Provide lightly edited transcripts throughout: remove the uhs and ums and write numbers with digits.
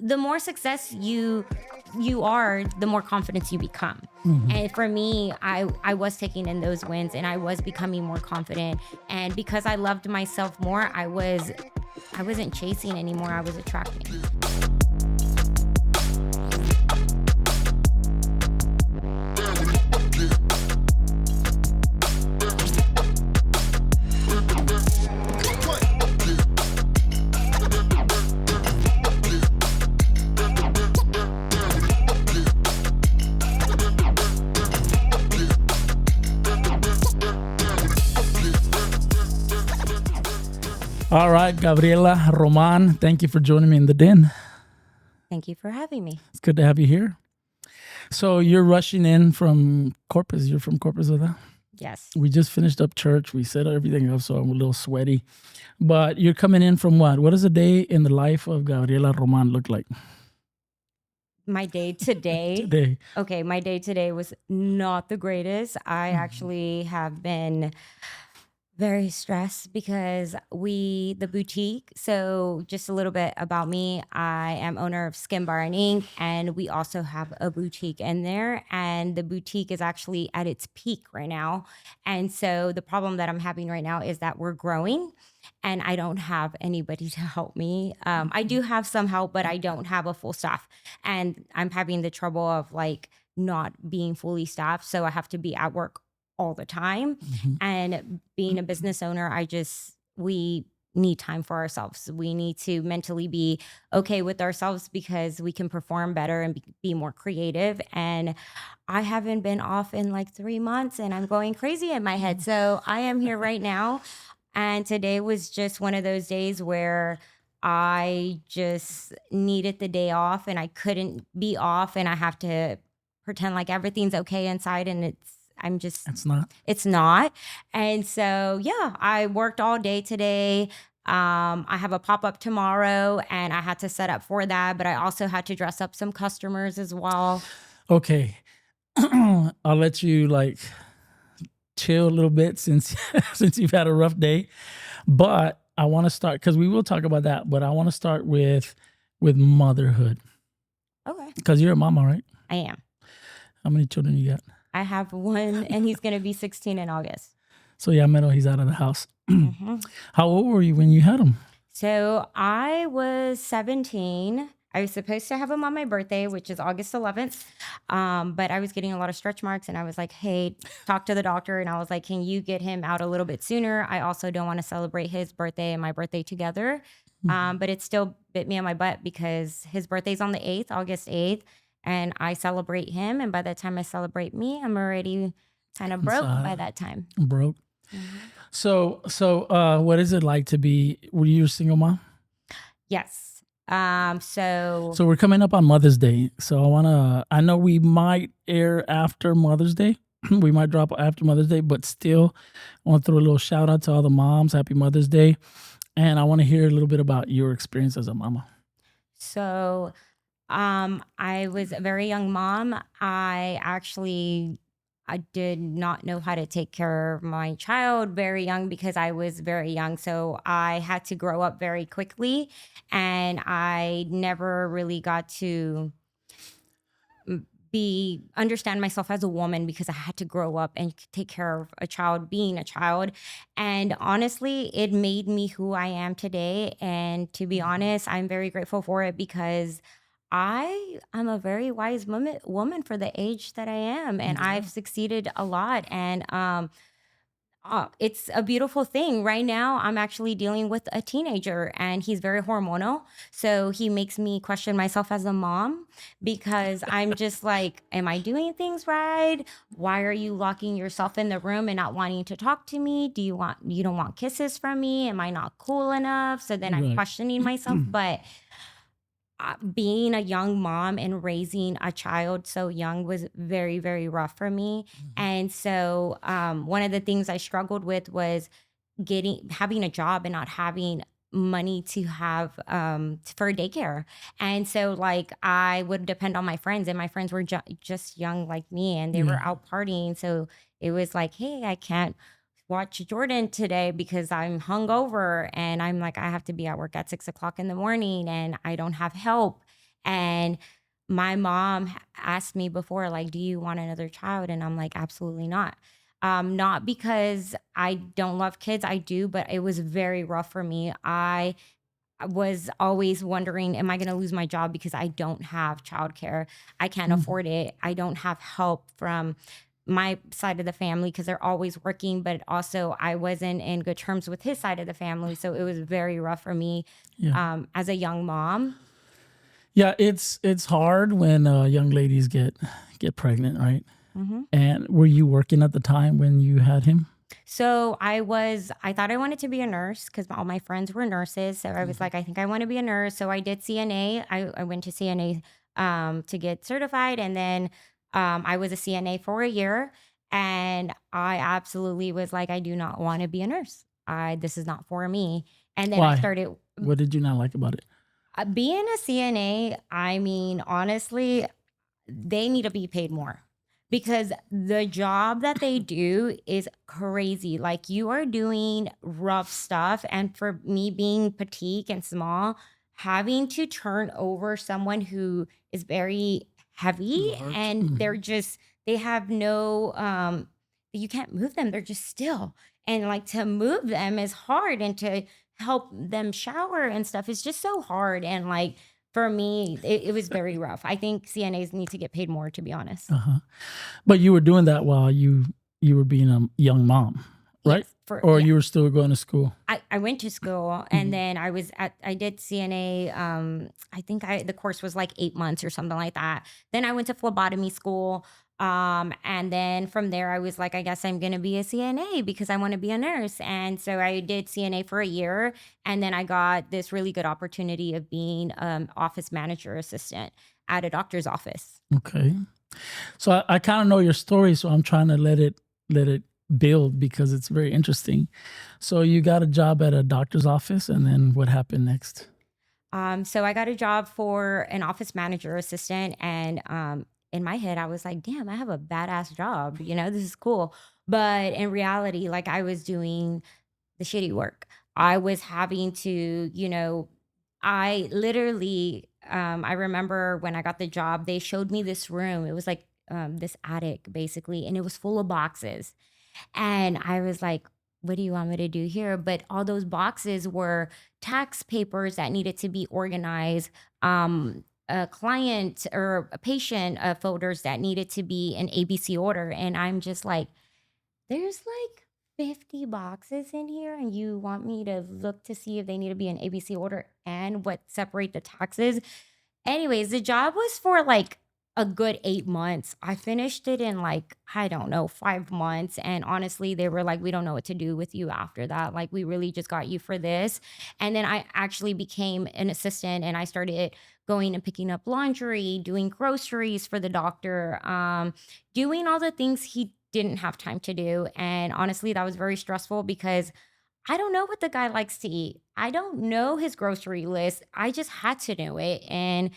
the more success you are, the more confidence you become. And for me, I was taking in those wins and I was becoming more confident. And because I loved myself more, I wasn't chasing anymore. I was attracting. All right, Gabriela Roman, thank you for joining me in the den. Thank you for having me. It's good to have you here. So you're rushing in from Corpus. You're from Corpus with that? Yes. We just finished up church. We set everything up, so I'm a little sweaty. But you're coming in from what? What does a day in the life of Gabriela Roman look like? My day today. Okay, my day today was not the greatest. I actually have been very stressed because the boutique. So just a little bit about me. I am owner of Skin Bar and Ink, and we also have a boutique in there. And the boutique is actually at its peak right now. And so the problem that I'm having right now is that we're growing and I don't have anybody to help me. I do have some help, but I don't have a full staff. And I'm having the trouble of like not being fully staffed. So I have to be at work all the time. And being a business owner, we need time for ourselves. We need to mentally be okay with ourselves because we can perform better and be more creative. And I haven't been off in like 3 months and I'm going crazy in my head. So I am here right now. And today was just one of those days where I just needed the day off and I couldn't be off and I have to pretend like everything's okay inside and it's not. And so, yeah, I worked all day today. I have a pop-up tomorrow and I had to set up for that, but I also had to dress up some customers as well. Okay. I'll let you like chill a little bit since you've had a rough day. But I want to start, because we will talk about that, but I want to start with motherhood. Okay. Because you're a mama, right? I am. How many children you got? I have one, and he's going to be 16 in August. So yeah, Meadow, he's out of the house. How old were you when you had him? So I was 17. I was supposed to have him on my birthday, which is August 11th. But I was getting a lot of stretch marks, and I was like, hey, talk to the doctor. And I was like, can you get him out a little bit sooner? I also don't want to celebrate his birthday and my birthday together. But it still bit me on my butt because his birthday's on the 8th, August 8th. And I celebrate him. And by the time I celebrate me, I'm already kind of broke by that time. Broke. So what is it like to were you a single mom? Yes. So we're coming up on Mother's Day. So I know we might air after Mother's Day. We might drop after Mother's Day, but still I want to throw a little shout out to all the moms. Happy Mother's Day. And I want to hear a little bit about your experience as a mama. So I was a very young mom. I did not know how to take care of my child very young because I was very young. So I had to grow up very quickly and I never really got to understand myself as a woman because I had to grow up and take care of a child, being a child. And honestly, it made me who I am today. And to be honest, I'm very grateful for it because I am a very wise woman for the age that I am, and I've succeeded a lot. And it's a beautiful thing. Right now, I'm actually dealing with a teenager, and he's very hormonal. So he makes me question myself as a mom because I'm just like, am I doing things right? Why are you locking yourself in the room and not wanting to talk to me? You don't want kisses from me? Am I not cool enough? So then I'm questioning myself, but being a young mom and raising a child so young was very, very rough for me. And so one of the things I struggled with was having a job and not having money to have for daycare. And so like I would depend on my friends, and my friends were just young like me, and they were out partying. So it was like, hey, I can't watch Jordan today because I'm hungover, and I'm like, I have to be at work at 6 o'clock in the morning and I don't have help. And my mom asked me before, like, do you want another child? And I'm like, absolutely not. Not because I don't love kids, I do, but it was very rough for me. I was always wondering, am I going to lose my job because I don't have childcare? I can't afford it. I don't have help from my side of the family because they're always working, but also I wasn't in good terms with his side of the family. So it was very rough for me as a young mom. Yeah, it's hard when young ladies get pregnant, right? Mm-hmm. And were you working at the time when you had him? So I thought I wanted to be a nurse because all my friends were nurses. So I was like, I think I want to be a nurse. So I did CNA. I went to CNA to get certified. And then I was a CNA for a year. And I absolutely was like, I do not want to be a nurse. This is not for me. And then I Why? started What did you not like about it? being a CNA. I mean, honestly, they need to be paid more because the job that they do is crazy. Like you are doing rough stuff. And for me being petite and small, having to turn over someone who is very heavy and they have no, you can't move them. They're just still. And like to move them is hard and to help them shower and stuff is just so hard. And like, for me, it was very rough. I think CNAs need to get paid more, to be honest. But you were doing that while you were being a young mom, right? Yes, or you were still going to school? I went to school and then I did CNA. I think the course was like 8 months or something like that. Then I went to phlebotomy school. And then from there, I was like, I guess I'm going to be a CNA because I want to be a nurse. And so I did CNA for a year. And then I got this really good opportunity of being office manager assistant at a doctor's office. Okay. So I kind of know your story, so I'm trying to let it build because it's very interesting. So you got a job at a doctor's office, and then what happened next? So I got a job for an office manager assistant, and in my head, I was like, "Damn, I have a badass job. You know, this is cool." But in reality, like I was doing the shitty work. I was having to, I literally, I remember when I got the job, they showed me this room. It was like this attic, basically, and it was full of boxes. And I was like, what do you want me to do here? But all those boxes were tax papers that needed to be organized, a client or a patient folders that needed to be in ABC order. And I'm just like, there's like 50 boxes in here, and you want me to look to see if they need to be in ABC order and what separate the taxes. Anyways, the job was for like a good 8 months. I finished it in like, I don't know, 5 months. And honestly, they were like, we don't know what to do with you after that. Like, we really just got you for this. And then I actually became an assistant and I started going and picking up laundry, doing groceries for the doctor, doing all the things he didn't have time to do. And honestly, that was very stressful because I don't know what the guy likes to eat. I don't know his grocery list. I just had to know it. And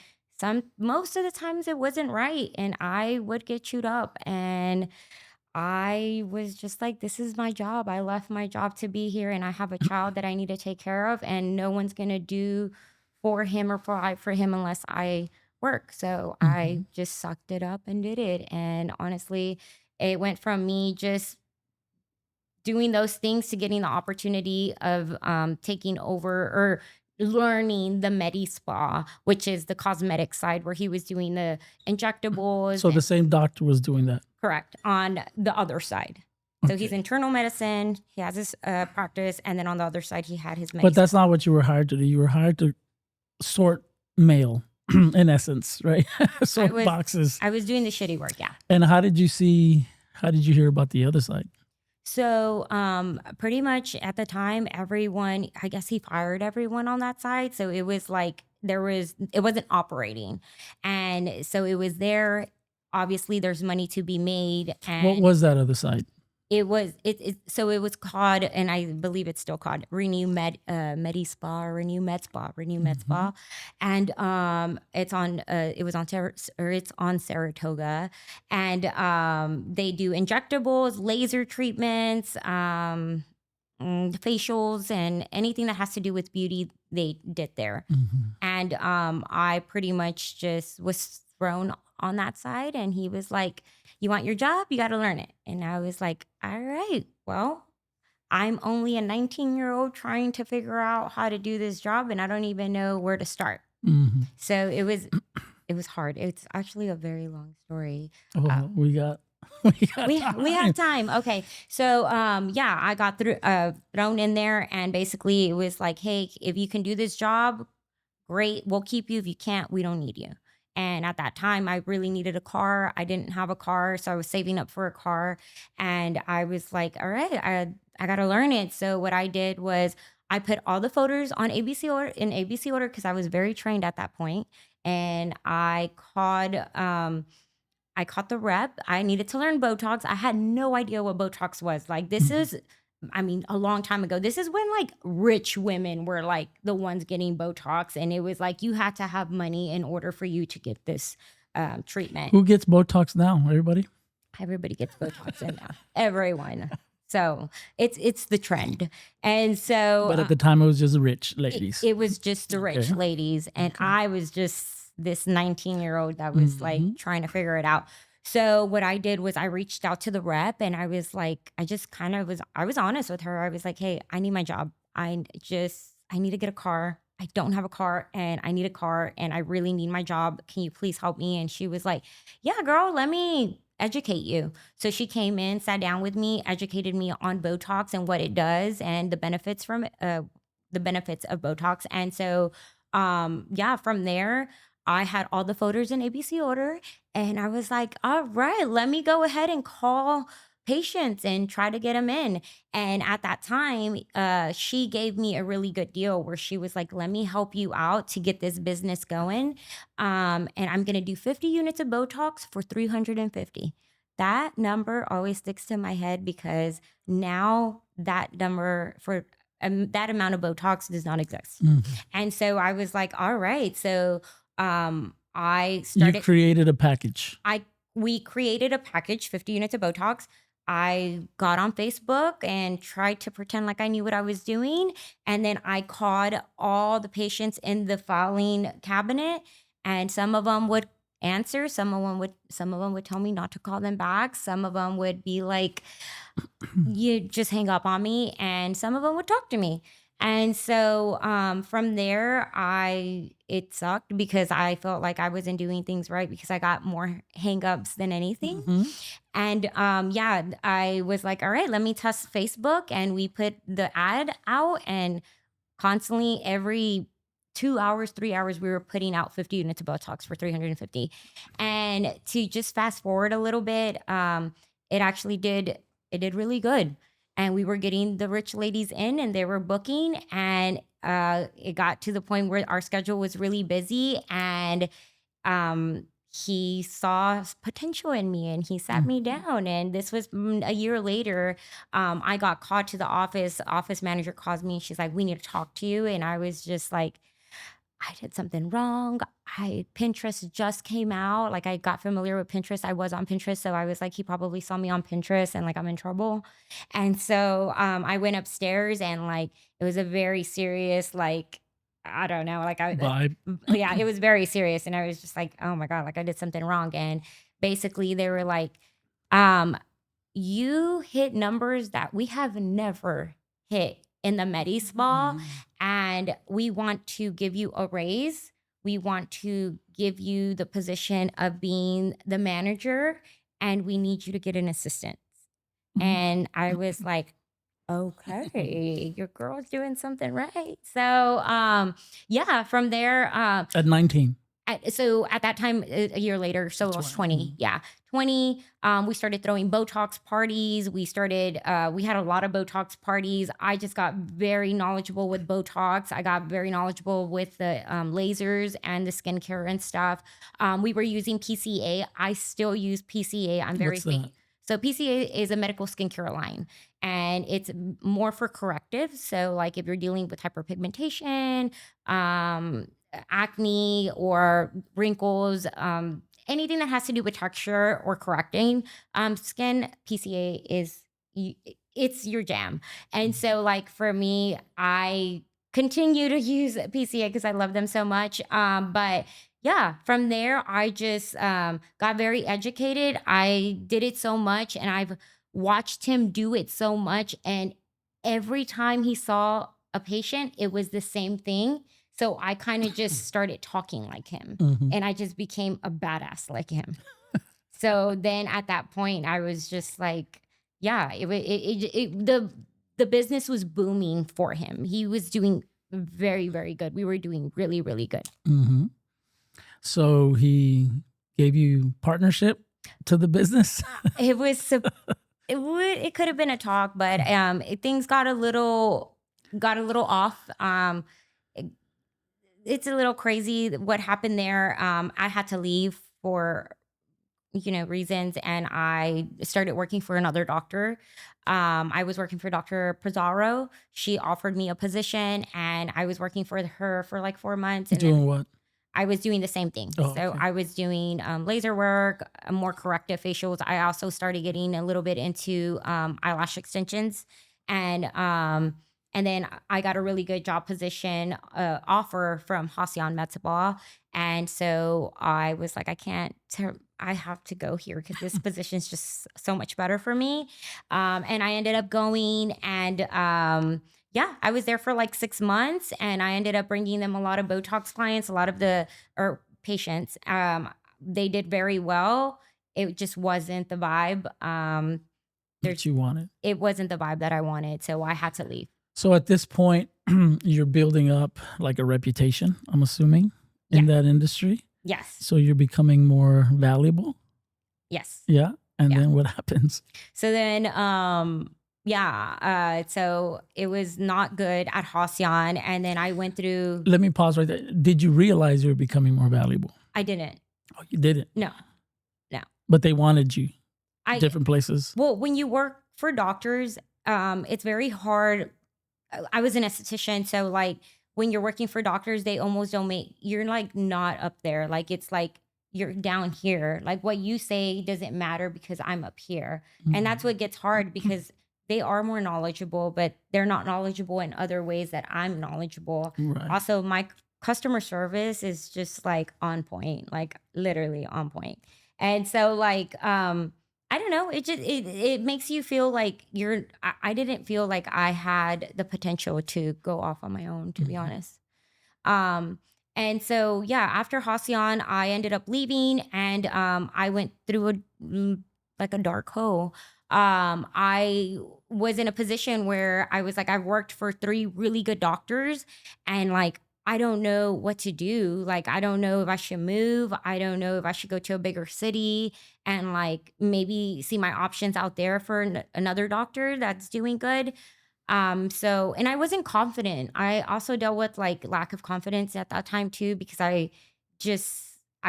most of the times it wasn't right. And I would get chewed up. And I was just like, this is my job. I left my job to be here and I have a child that I need to take care of. And no one's going to do for him or provide for him unless I work. So I just sucked it up and did it. And honestly, it went from me just doing those things to getting the opportunity of taking over or learning the Medi Spa, which is the cosmetic side where he was doing the injectables. So the same doctor was doing that? Correct. On the other side. So he's internal medicine, he has his practice, and then on the other side, he had his Medi But that's not what you were hired to do. You were hired to sort mail, in essence, right? Sort boxes. I was doing the shitty work, yeah. And how did you hear about the other side? So pretty much at the time, everyone, I guess he fired everyone on that side. So it was like it wasn't operating. And so it was there. Obviously, there's money to be made. And what was that other side? It was so it was called, and I believe it's still called Renew Med Spa, and it's on Saratoga, and they do injectables, laser treatments, facials and anything that has to do with beauty, they did there. And I pretty much just was thrown on that side. And he was like, you want your job? You got to learn it. And I was like, all right, well, I'm only a 19-year-old trying to figure out how to do this job, and I don't even know where to start. So it was hard. It's actually a very long story. We have time. Okay. So yeah, I got thrown in there, and basically it was like, hey, if you can do this job, great, we'll keep you. If you can't, we don't need you. And at that time, I really needed a car. I didn't have a car, so I was saving up for a car. And I was like, all right, I got to learn it. So what I did was I put all the photos on ABC order because I was very trained at that point. And I caught the rep. I needed to learn Botox. I had no idea what Botox was. Like, this is, I mean, a long time ago. This is when like rich women were like the ones getting Botox. And it was like you had to have money in order for you to get this treatment. Who gets Botox now? Everybody? Everybody gets Botox in now. Everyone. So it's the trend. And so. But at the time, it was just rich ladies. It was just the rich ladies. And I was just this 19-year-old that was like trying to figure it out. So what I did was I reached out to the rep, and I was like, I was honest with her. I was like, hey, I need my job. I need to get a car. I don't have a car, and I need a car, and I really need my job. Can you please help me? And she was like, yeah, girl, let me educate you. So she came in, sat down with me, educated me on Botox and what it does and the benefits from the benefits of Botox. And so yeah, from there, I had all the photos in ABC order, and I was like, all right, let me go ahead and call patients and try to get them in. And at that time, she gave me a really good deal where she was like, let me help you out to get this business going. And I'm going to do 50 units of Botox for $350. That number always sticks to my head because now that number for that amount of Botox does not exist. And so I was like, all right. So I started. You created a package. We created a package, 50 units of Botox. I got on Facebook and tried to pretend like I knew what I was doing. And then I called all the patients in the filing cabinet, and some of them would answer. Some of them would tell me not to call them back. Some of them would be like, you just hang up on me. And some of them would talk to me. And so from there, it sucked because I felt like I wasn't doing things right because I got more hangups than anything. And yeah, I was like, all right, let me test Facebook. And we put the ad out, and constantly every 2 hours, 3 hours, we were putting out 50 units of Botox for $350. And to just fast forward a little bit, it did really good. And we were getting the rich ladies in, and they were booking, and it got to the point where our schedule was really busy, and he saw potential in me, and he sat me down. And this was a year later. I got called to the office. Office manager calls me, and she's like, we need to talk to you. And I was just like, I did something wrong. Pinterest just came out. Like, I got familiar with Pinterest. I was on Pinterest. So I was like, he probably saw me on Pinterest and like, I'm in trouble. And so I went upstairs, and like, it was a very serious, like, I don't know, like vibe. Yeah, it was very serious. And I was just like, oh my God, like I did something wrong. And basically they were like, you hit numbers that we have never hit in the Medi Spa, and we want to give you a raise. We want to give you the position of being the manager, and we need you to get an assistant. And I was like, okay, your girl's doing something right. So yeah, from there. At 19. So at that time, a year later, so it was 20. Yeah, 20. We started throwing Botox parties. We had a lot of Botox parties. I just got very knowledgeable with Botox. I got very knowledgeable with the lasers and the skincare and stuff. We were using PCA. I still use PCA. I'm very thankful. So PCA is a medical skincare line, and it's more for corrective. So like if you're dealing with hyperpigmentation, acne or wrinkles, anything that has to do with texture or correcting skin, PCA is it's your jam. And so like for me, I continue to use PCA because I love them so much. But yeah, from there I just got very educated. I did it so much and I've watched him do it so much. And every time he saw a patient, it was the same thing. So I kind of just started talking like him and I just became a badass like him. So then at that point, I was just like, yeah, the business was booming for him. He was doing very, very good. We were doing really, really good. Mm-hmm. So he gave you partnership to the business? It was it could have been a talk, but things got a little off. It, it's a little crazy what happened there. I had to leave for reasons, and I started working for another doctor. I was working for Dr. Pizarro. She offered me a position, and I was working for her for like 4 months. And Doing then what? I was doing the same thing. Oh, So okay. I was doing laser work, more corrective facials. I also started getting a little bit into eyelash extensions, and then I got a really good job position offer from Hacian Metzabah. And so I was like, I have to go here because this position is just so much better for me. And I ended up going, and yeah, I was there for like 6 months, and I ended up bringing them a lot of Botox clients, a lot of or patients. They did very well. It just wasn't the vibe. That you wanted. It wasn't the vibe that I wanted, so I had to leave. So at this point, you're building up like a reputation, I'm assuming, in that industry. Yes. So you're becoming more valuable. Yes. Yeah. And then what happens? So then, so it was not good at Hacian, and then I went through. Let me pause right there. Did you realize you were becoming more valuable? I didn't. Oh, you didn't? No. But they wanted you. Different places. Well, when you work for doctors, it's very hard. I was an esthetician, so like when you're working for doctors, they almost don't you're like not up there. Like it's like you're down here. Like what you say doesn't matter because I'm up here. And that's what gets hard because they are more knowledgeable, but they're not knowledgeable in other ways that I'm knowledgeable. Right. Also, my customer service is just like on point, like literally on point. And so like, I don't know. It makes you feel like I didn't feel like I had the potential to go off on my own, to be honest. And so, yeah, after Hacian, I ended up leaving, and I went through a dark hole. I was in a position where I was like, I worked for 3 really good doctors, and like, I don't know what to do. Like, I don't know if I should move. I don't know if I should go to a bigger city and like maybe see my options out there for another doctor that's doing good. And I wasn't confident. I also dealt with like lack of confidence at that time too, because I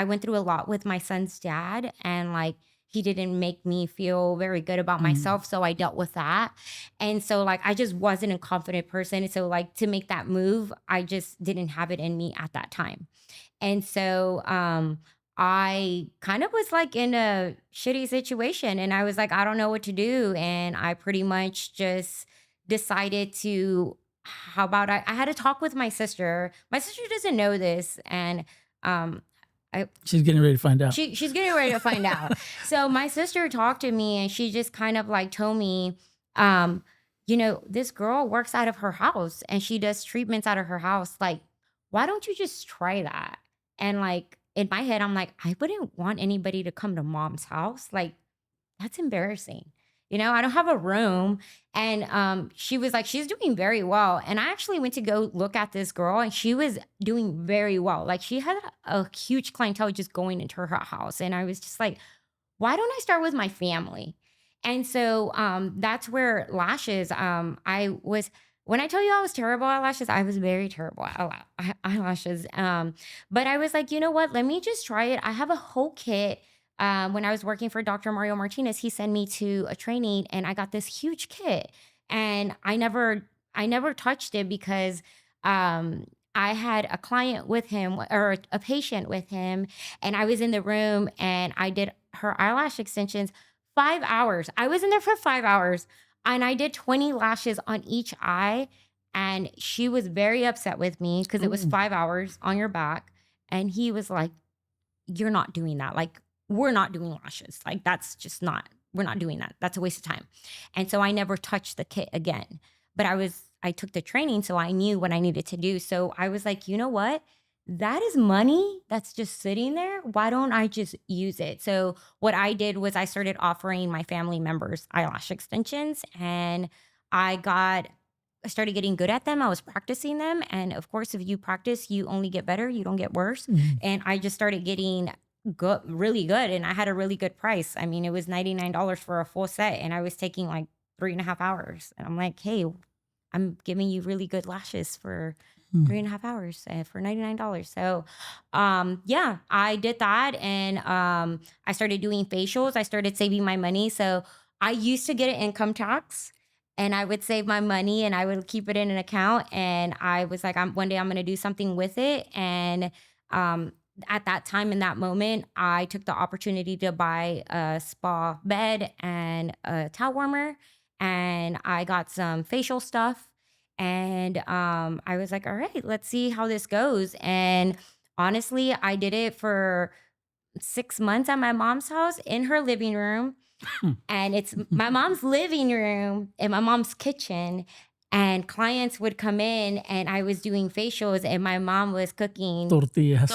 went through a lot with my son's dad, and like he didn't make me feel very good about myself. So I dealt with that. And so like I just wasn't a confident person. So like to make that move, I just didn't have it in me at that time. And so I kind of was like in a shitty situation, and I was like, I don't know what to do. And I pretty much just decided to, how about I had to talk with my sister. My sister doesn't know this, and she's getting ready to find out. She's getting ready to find out. So my sister talked to me, and she just kind of like told me, this girl works out of her house and she does treatments out of her house. Like, why don't you just try that? And like in my head, I'm like, I wouldn't want anybody to come to mom's house. Like, that's embarrassing. I don't have a room. And she was like, she's doing very well. And I actually went to go look at this girl, and she was doing very well. Like she had a huge clientele just going into her house. And I was just like, why don't I start with my family? And so that's where lashes, when I tell you I was terrible at lashes, I was very terrible at eyelashes. But I was like, you know what? Let me just try it. I have a whole kit. When I was working for Dr. Mario Martinez, he sent me to a training, and I got this huge kit, and I never touched it because I had a client with him, or a patient with him, and I was in the room, and I did her eyelash extensions 5 hours. I was in there for 5 hours. And I did 20 lashes on each eye. And she was very upset with me because it was 5 hours on your back. And he was like, you're not doing that. Like, we're not doing lashes. Like, that's just not, we're not doing that. That's a waste of time. And so I never touched the kit again. But I took the training, so I knew what I needed to do. So I was like, you know what? That is money that's just sitting there. Why don't I just use it? So what I did was I started offering my family members eyelash extensions, and I started getting good at them. I was practicing them. And of course, if you practice, you only get better. You don't get worse. And I just started getting good, really good. And I had a really good price. I mean, it was $99 for a full set. And I was taking like 3.5 hours. And I'm like, hey, I'm giving you really good lashes for 3.5 hours for $99. So, yeah, I did that. And I started doing facials. I started saving my money. So I used to get an income tax, and I would save my money and I would keep it in an account. And I was like, one day I'm going to do something with it. And at that time, in that moment, I took the opportunity to buy a spa bed and a towel warmer, and I got some facial stuff. And I was like, all right, let's see how this goes. And honestly, I did it for 6 months at my mom's house in her living room. And it's my mom's living room and my mom's kitchen. And clients would come in, and I was doing facials, and my mom was cooking Tortillas.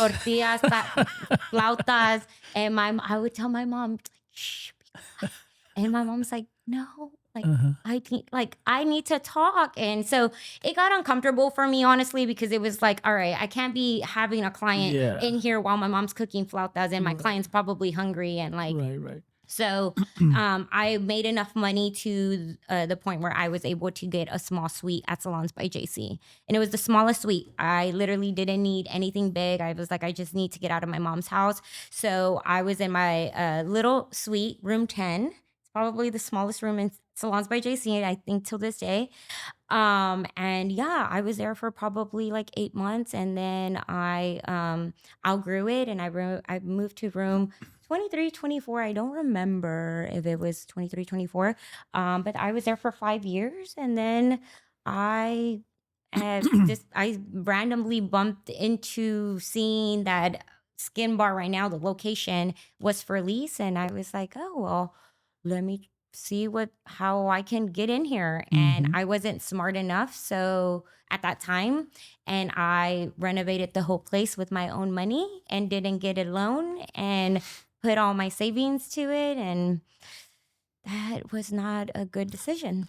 flautas. And I would tell my mom, shh, be quiet. And my mom's like, no, like, I need to talk. And so it got uncomfortable for me, honestly, because it was like, all right, I can't be having a client in here while my mom's cooking flautas, and my client's probably hungry, and like, Right. so I made enough money to the point where I was able to get a small suite at Salons by JC. And it was the smallest suite. I literally didn't need anything big. I was like, I just need to get out of my mom's house. So I was in my little suite, room 10. It's probably the smallest room in Salons by JC, I think, till this day. And yeah, I was there for probably like 8 months, and then I outgrew it, and I moved to room 23, 24. I don't remember if it was 23, 24. But I was there for 5 years, and then I I randomly bumped into seeing that Skin Bar right now, the location was for lease, and I was like, oh well, let me see how I can get in here. And I wasn't smart enough, so at that time, and I renovated the whole place with my own money and didn't get a loan and put all my savings to it, and that was not a good decision.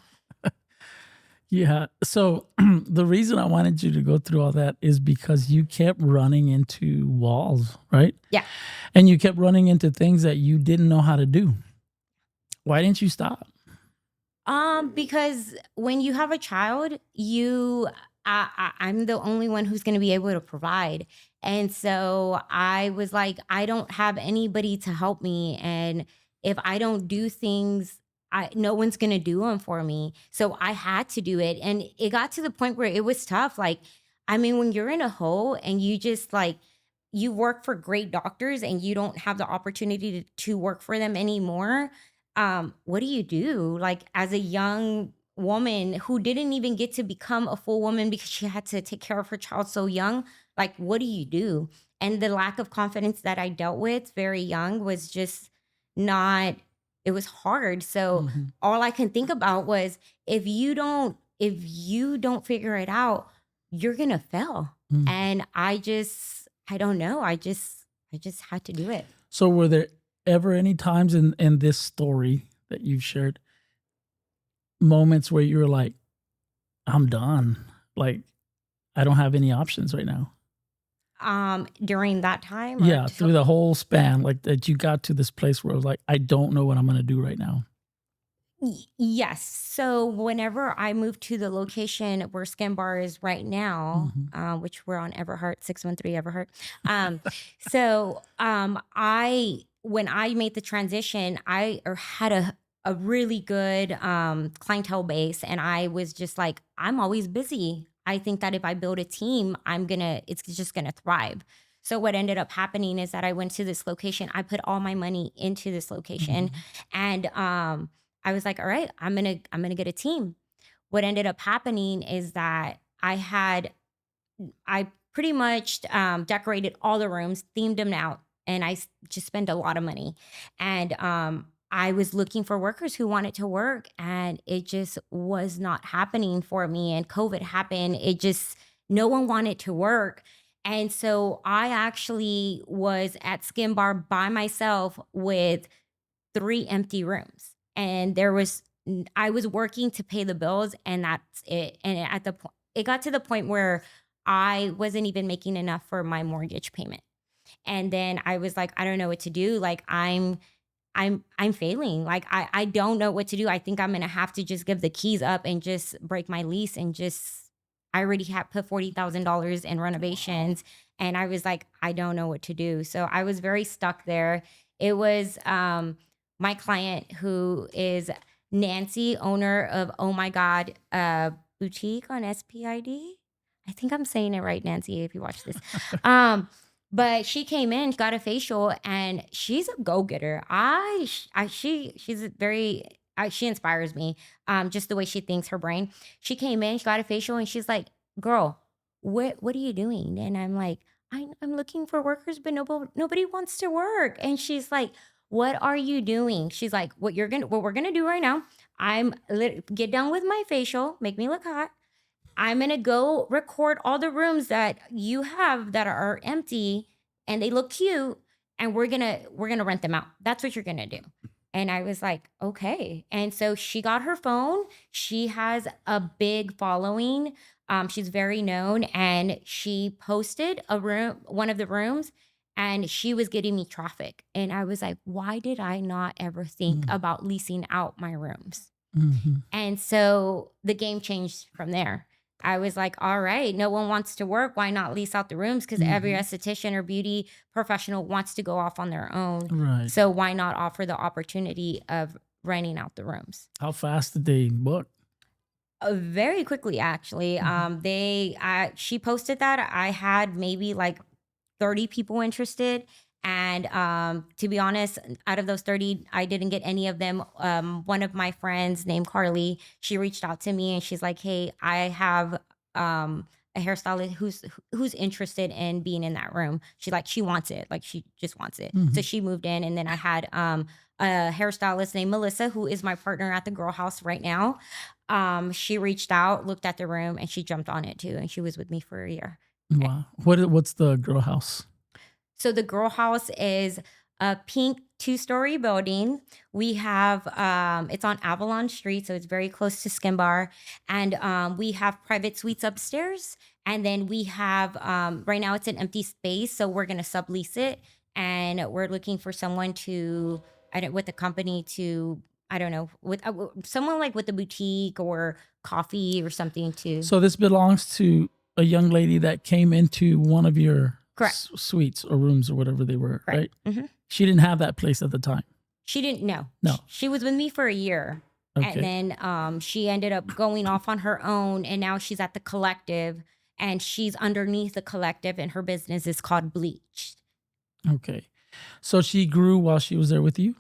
Yeah. So the reason I wanted you to go through all that is because you kept running into walls, right? Yeah. And you kept running into things that you didn't know how to do. Why didn't you stop? Because when you have a child, I'm the only one who's going to be able to provide. And so I was like, I don't have anybody to help me. And if I don't do things, no one's going to do them for me. So I had to do it. And it got to the point where it was tough. Like, I mean, when you're in a hole and you just like, you work for great doctors and you don't have the opportunity to work for them anymore. What do you do? Like, as a young woman who didn't even get to become a full woman because she had to take care of her child so young, like, what do you do? And the lack of confidence that I dealt with very young was just not, it was hard. So all I can think about was, if you don't figure it out, you're going to fail. And I don't know. I just had to do it. So were there ever any times in this story that you've shared, moments where you were like, I'm done, like I don't have any options right now? During that time? Yeah, through the whole span, like that you got to this place where it was like, I don't know what I'm going to do right now. Yes. So whenever I moved to the location where Skin Bar is right now, which we're on Everhart, 613 Everhart. When I made the transition, I had a really good clientele base, and I was just like, I'm always busy. I think that if I build a team, it's just gonna thrive. So what ended up happening is that I went to this location. I put all my money into this location, and I was like, all right, I'm gonna get a team. What ended up happening is that I pretty much decorated all the rooms, themed them out, and just spent a lot of money. And I was looking for workers who wanted to work, and it just was not happening for me. And COVID happened. No one wanted to work. And so I actually was at Skin Bar by myself with 3 empty rooms. And I was working to pay the bills, and that's it. And it got to the point where I wasn't even making enough for my mortgage payment. And then I was like, I don't know what to do. Like I'm failing. Like I don't know what to do. I think I'm gonna have to just give the keys up and just break my lease and just I already have put $40,000 in renovations. And I was like, I don't know what to do. So I was very stuck there. It was my client, who is Nancy, owner of Oh My God Boutique on SPID. I think I'm saying it right, Nancy, if you watch this. But she came in, got a facial, and she's a go-getter. She's she inspires me. Just the way she thinks, her brain. She came in, she got a facial, and she's like, "Girl, what are you doing?" And I'm like, I'm looking for workers, but nobody wants to work. And she's like, "What are you doing?" She's like, what we're gonna do right now. Get done with my facial, make me look hot. I'm gonna go record all the rooms that you have that are empty and they look cute, and we're gonna rent them out. That's what you're gonna do. And I was like, okay. And so she got her phone. She has a big following. She's very known, and she posted one of the rooms, and she was getting me traffic. And I was like, why did I not ever think about leasing out my rooms? And so the game changed from there. I was like, all right, no one wants to work. Why not lease out the rooms? Because every esthetician or beauty professional wants to go off on their own. Right. So why not offer the opportunity of renting out the rooms? How fast did they book? Very quickly, actually. She posted that. I had maybe like 30 people interested. And to be honest, out of those 30, I didn't get any of them. One of my friends named Carly, she reached out to me and she's like, hey, I have a hairstylist who's interested in being in that room. She wants it. Like she just wants it. So she moved in. And then I had a hairstylist named Melissa, who is my partner at the Girl House right now. She reached out, looked at the room, and she jumped on it too. And she was with me for a year. Wow. What's the Girl House? So the Girl House is a pink 2-story building. We have it's on Avalon Street, so it's very close to Skin Bar, and we have private suites upstairs. And then we have right now it's an empty space, so we're gonna sublease it, and we're looking for someone with the company to. I don't know, with someone like with a boutique or coffee or something too. So this belongs to a young lady that came into one of your Correct. Suites or rooms or whatever they were, Correct. Right? She didn't have that place at the time. She didn't know. No. She was with me for a year. Okay. And then she ended up going off on her own, and now she's at the collective, and she's underneath the collective, and her business is called Bleached. Okay. So she grew while she was there with you?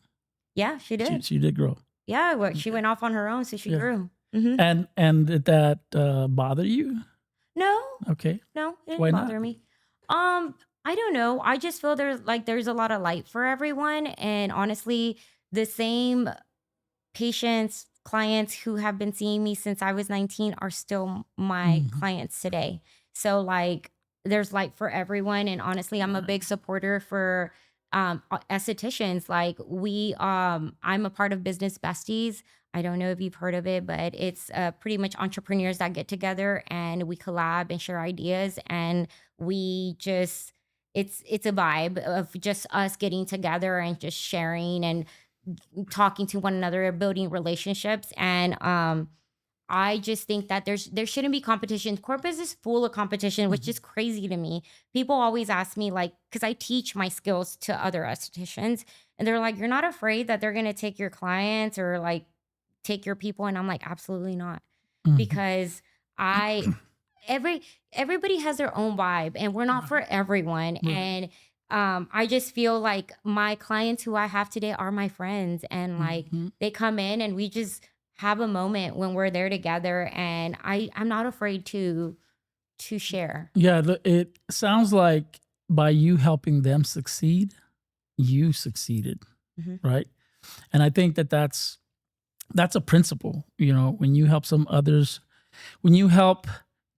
Yeah, she did. She did grow. Yeah, well, she went off on her own, so she grew. And did that bother you? No. Okay. No, it didn't Why bother not? me. I don't know. I just feel there's a lot of light for everyone. And honestly, the same patients, clients who have been seeing me since I was 19 are still my clients today. So like there's light for everyone. And honestly, I'm a big supporter for estheticians. Like I'm a part of Business Besties. I don't know if you've heard of it, but it's pretty much entrepreneurs that get together and we collab and share ideas, and we just it's a vibe of just us getting together and just sharing and talking to one another, building relationships. And I just think that there shouldn't be competition. Corpus is full of competition, which is crazy to me. People always ask me, like, because I teach my skills to other estheticians, and they're like, "You're not afraid that they're gonna take your clients or like take your people?" And I'm like, absolutely not, because everybody has their own vibe, and we're not for everyone. And I just feel like my clients who I have today are my friends, and like they come in and we just have a moment when we're there together, and I'm not afraid to share. Yeah, it sounds like by you helping them succeed, you succeeded, Mhm. right? And I think that that's a principle, you know, when you help some others, when you help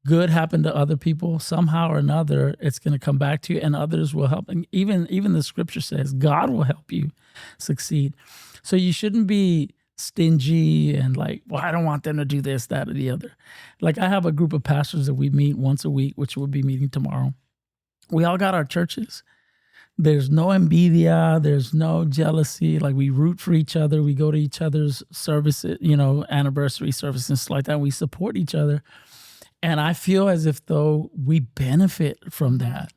good happen to other people, somehow or another, it's going to come back to you, and others will help. And even the scripture says God will help you succeed. So you shouldn't be stingy and like, well, I don't want them to do this, that, or the other. Like I have a group of pastors that we meet once a week, which we'll be meeting tomorrow. We all got our churches. There's no envidia. There's no jealousy. Like we root for each other. We go to each other's services, you know, anniversary services and stuff like that. We support each other. And I feel as if though we benefit from that.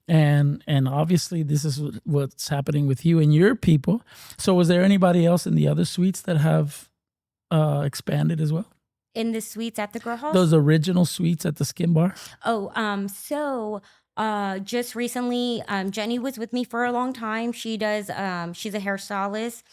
And obviously this is what's happening with you and your people. So was there anybody else in the other suites that have expanded as well? In the suites at the Girl House? Those original suites at the Skin Bar? Just recently, Jenny was with me for a long time. She does, she's a hairstylist.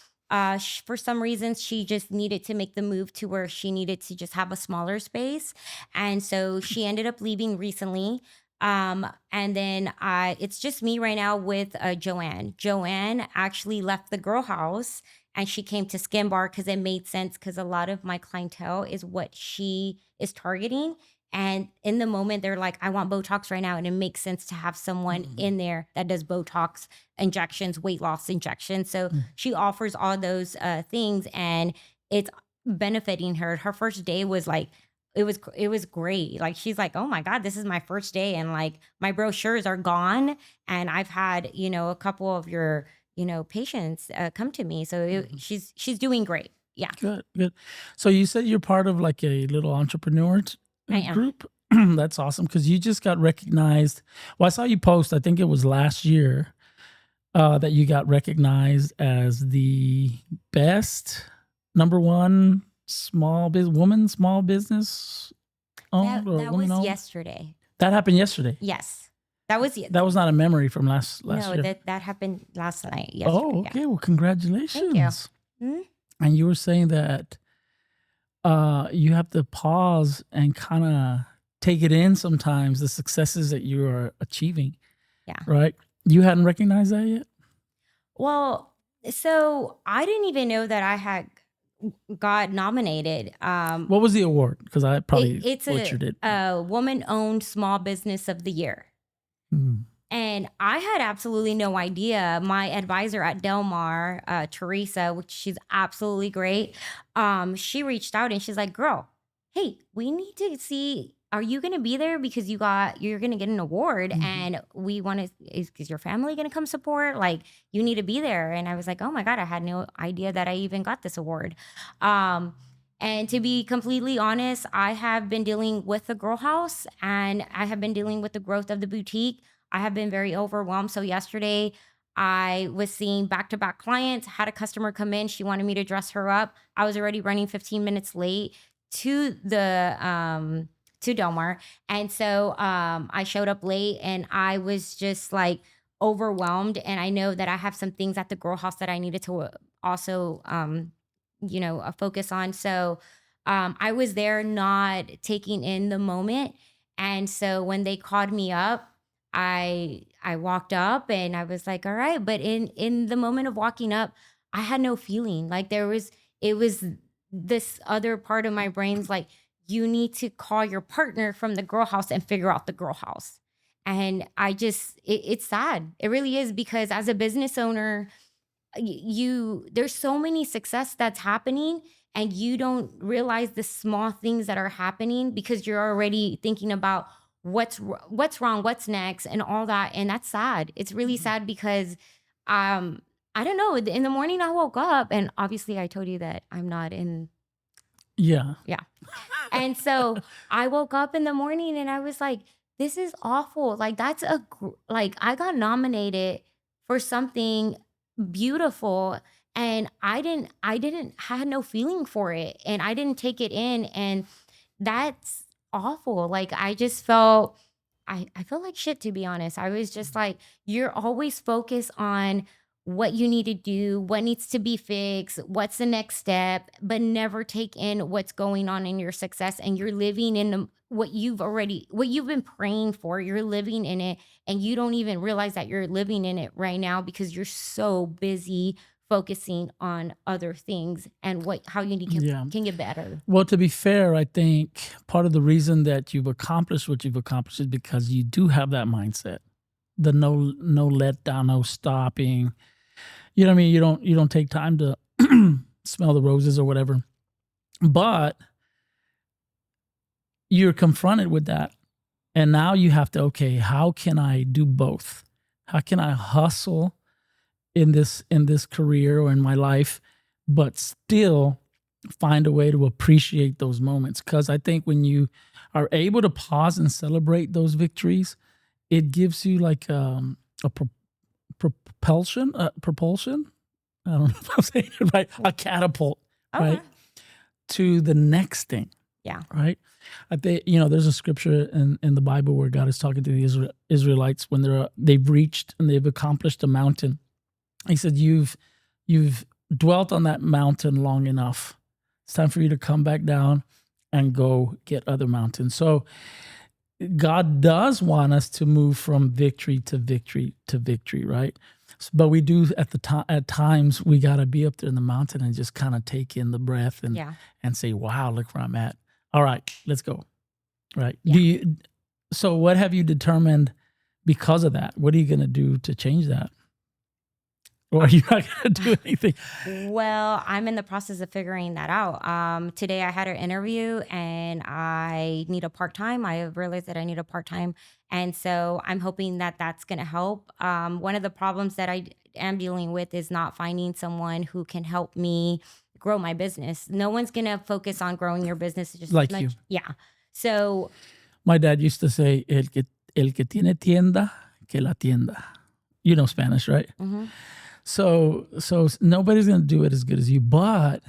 For some reasons, she just needed to make the move to where she needed to just have a smaller space. And so she ended up leaving recently. And then it's just me right now with Joanne. Joanne actually left the Girl House and she came to Skin Bar because it made sense, because a lot of my clientele is what she is targeting. And in the moment, they're like, I want Botox right now. And it makes sense to have someone in there that does Botox injections, weight loss injections. So she offers all those things, and it's benefiting her. Her first day was like, it was great. Like she's like, oh my God, this is my first day. And like my brochures are gone. And I've had, you know, a couple of your, you know, patients come to me. So she's doing great. Yeah. Good, good. So you said you're part of like a little entrepreneur I am. group. That's awesome, because you just got recognized. Well, I saw you post, I think it was last year, that you got recognized as the best #1 small business owned or That woman was owned. yesterday. That happened yesterday. Yes. That was That was not a memory from last no, year. that happened last night. Yesterday. Oh, okay. Well, congratulations. Thank you. Mhm. And you were saying that you have to pause and kind of take it in sometimes, the successes that you are achieving. Yeah. Right? You hadn't recognized that yet? Well, so I didn't even know that I had got nominated. What was the award? Because I probably It's butchered it. a woman-owned small business of the year. Hmm. And I had absolutely no idea. My advisor at Del Mar, Teresa, which she's absolutely great, she reached out and she's like, girl, hey, we need to see, are you going to be there? Because you're going to get an award, and we want to, is your family going to come support? Like, you need to be there. And I was like, oh my God, I had no idea that I even got this award. And to be completely honest, I have been dealing with the Girl House, and I have been dealing with the growth of the boutique. I have been very overwhelmed. So yesterday I was seeing back-to-back clients, had a customer come in. She wanted me to dress her up. I was already running 15 minutes late to the to Del Mar. And so I showed up late, and I was just like overwhelmed. And I know that I have some things at the Girl House that I needed to also focus on. So I was there not taking in the moment. And so when they called me up, I walked up and I was like, all right. But in the moment of walking up, I had no feeling. Like it was this other part of my brain's like, you need to call your partner from the Girl House and figure out the Girl House. And it's sad. It really is, because as a business owner, there's so many success that's happening, and you don't realize the small things that are happening because you're already thinking about what's wrong, what's next, and all that. And that's sad. It's really sad, because I don't know, in the morning I woke up, and obviously I told you that I'm not in. Yeah. And so I woke up in the morning and I was like, this is awful. Like like I got nominated for something beautiful, and had no feeling for it, and I didn't take it in, and that's awful. Like I just felt I feel like shit, to be honest. I was just like, you're always focused on what you need to do, what needs to be fixed, what's the next step, but never take in what's going on in your success. And you're living in what you've been praying for. You're living in it, and you don't even realize that you're living in it right now because you're so busy focusing on other things and how you Yeah. can get better. Well, to be fair, I think part of the reason that you've accomplished what you've accomplished is because you do have that mindset. The no letdown, no stopping. You know what I mean? You don't take time to smell the roses or whatever. But you're confronted with that. And now you have to, okay, how can I do both? How can I hustle in this career or in my life, but still find a way to appreciate those moments? Because I think when you are able to pause and celebrate those victories, it gives you like a propulsion. I don't know if I'm saying it right. A catapult, right, to the next thing. Yeah. Right. I think, there's a scripture in the Bible where God is talking to the Israelites when they've reached and they've accomplished a mountain. He said, you've dwelt on that mountain long enough. It's time for you to come back down and go get other mountains. So God does want us to move from victory to victory to victory, right? But we do at times we got to be up there in the mountain and just kind of take in the breath and say, wow, look where I'm at. All right, let's go. Right. Yeah. So what have you determined because of that? What are you going to do to change that? Or are you not going to do anything? Well, I'm in the process of figuring that out. Today I had an interview and I need a part-time. I realized that I need a part-time. And so I'm hoping that that's going to help. One of the problems that I am dealing with is not finding someone who can help me grow my business. No one's going to focus on growing your business just like as much. You. Yeah. So my dad used to say, el que tiene tienda, que la tienda. You know Spanish, right? Mm-hmm. So nobody's going to do it as good as you, but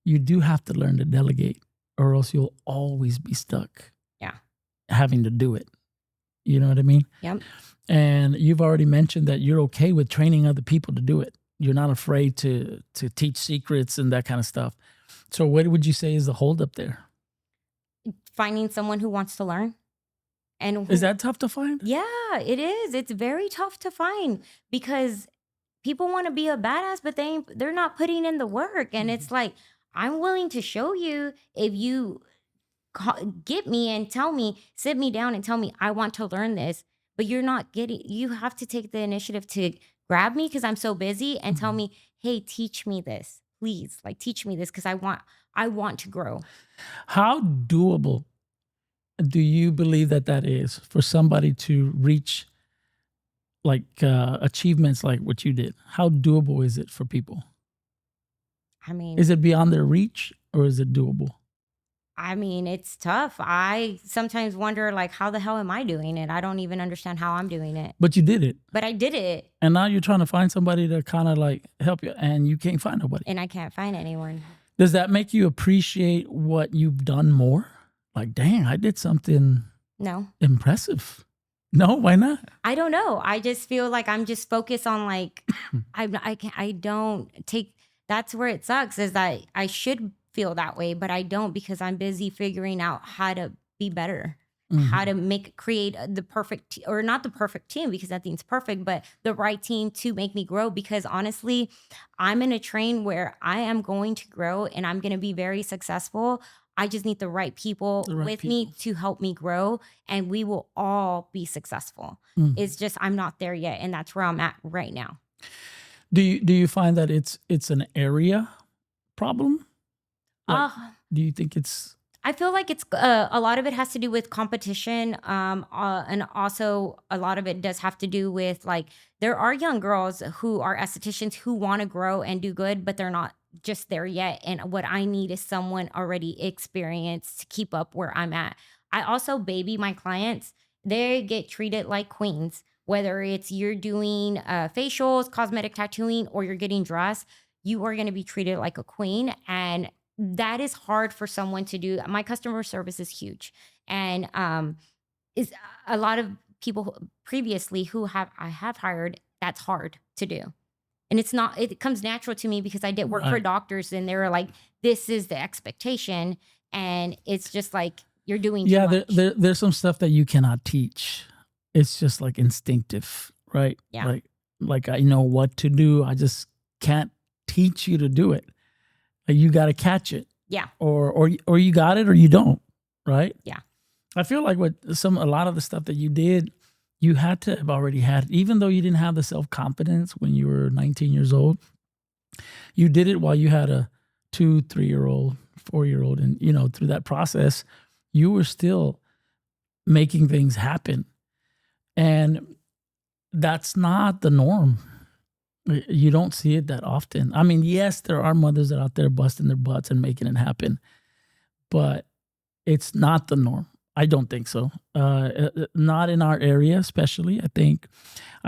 you do have to learn to delegate or else you'll always be stuck. Yeah. Having to do it. You know what I mean? Yep. And you've already mentioned that you're okay with training other people to do it. You're not afraid to teach secrets and that kind of stuff. So what would you say is the holdup there? Finding someone who wants to learn. And is that tough to find? Yeah, it is. It's very tough to find because people want to be a badass, but they're not putting in the work. And it's like, I'm willing to show you if you get me and sit me down and tell me, I want to learn this, but you have to take the initiative to grab me because I'm so busy and tell me, hey, teach me this, please. Like, teach me this because I want to grow. How doable do you believe that is for somebody to reach like achievements like what you did? How doable is it for people? I mean, is it beyond their reach or is it doable? I mean, it's tough. I sometimes wonder, like, how the hell am I doing it? I don't even understand how I'm doing it. But you did it. But I did it. And now you're trying to find somebody to kind of like help you, and you can't find nobody. And I can't find anyone. Does that make you appreciate what you've done more? Like, dang, I did something impressive. No, why not? I don't know. I just feel like I'm just focused on like, I don't take, that's where it sucks is that I should feel that way, but I don't because I'm busy figuring out how to be better, how to create the perfect, or not the perfect team because nothing's perfect, but the right team to make me grow. Because honestly, I'm in a train where I am going to grow and I'm going to be very successful. I just need the right people with me to help me grow, and we will all be successful. It's just I'm not there yet, and that's where I'm at right now. Do you find that it's an area problem? Like, do you think it's? I feel like it's a lot of it has to do with competition, and also a lot of it does have to do with like there are young girls who are estheticians who want to grow and do good, but they're not just there yet. And what I need is someone already experienced to keep up where I'm at. I also baby my clients. They get treated like queens, whether it's you're doing facials, cosmetic tattooing, or you're getting dressed, you are going to be treated like a queen. And that is hard for someone to do. My customer service is huge. And is a lot of people previously who I have hired, that's hard to do. And it's not, it comes natural to me because I did work for doctors and they were like, this is the expectation. And it's just like, you're doing too much. There's some stuff that you cannot teach. It's just like instinctive, right? Yeah. Like I know what to do. I just can't teach you to do it. Like you got to catch it. Yeah. Or you got it or you don't, right? Yeah. I feel like a lot of the stuff that you did, you had to have already had it. Even though you didn't have the self-confidence when you were 19 years old, you did it while you had a 2, 3-year-old, 4-year-old. And, through that process, you were still making things happen. And that's not the norm. You don't see it that often. I mean, yes, there are mothers that are out there busting their butts and making it happen, but it's not the norm. I don't think so. Not in our area, especially. I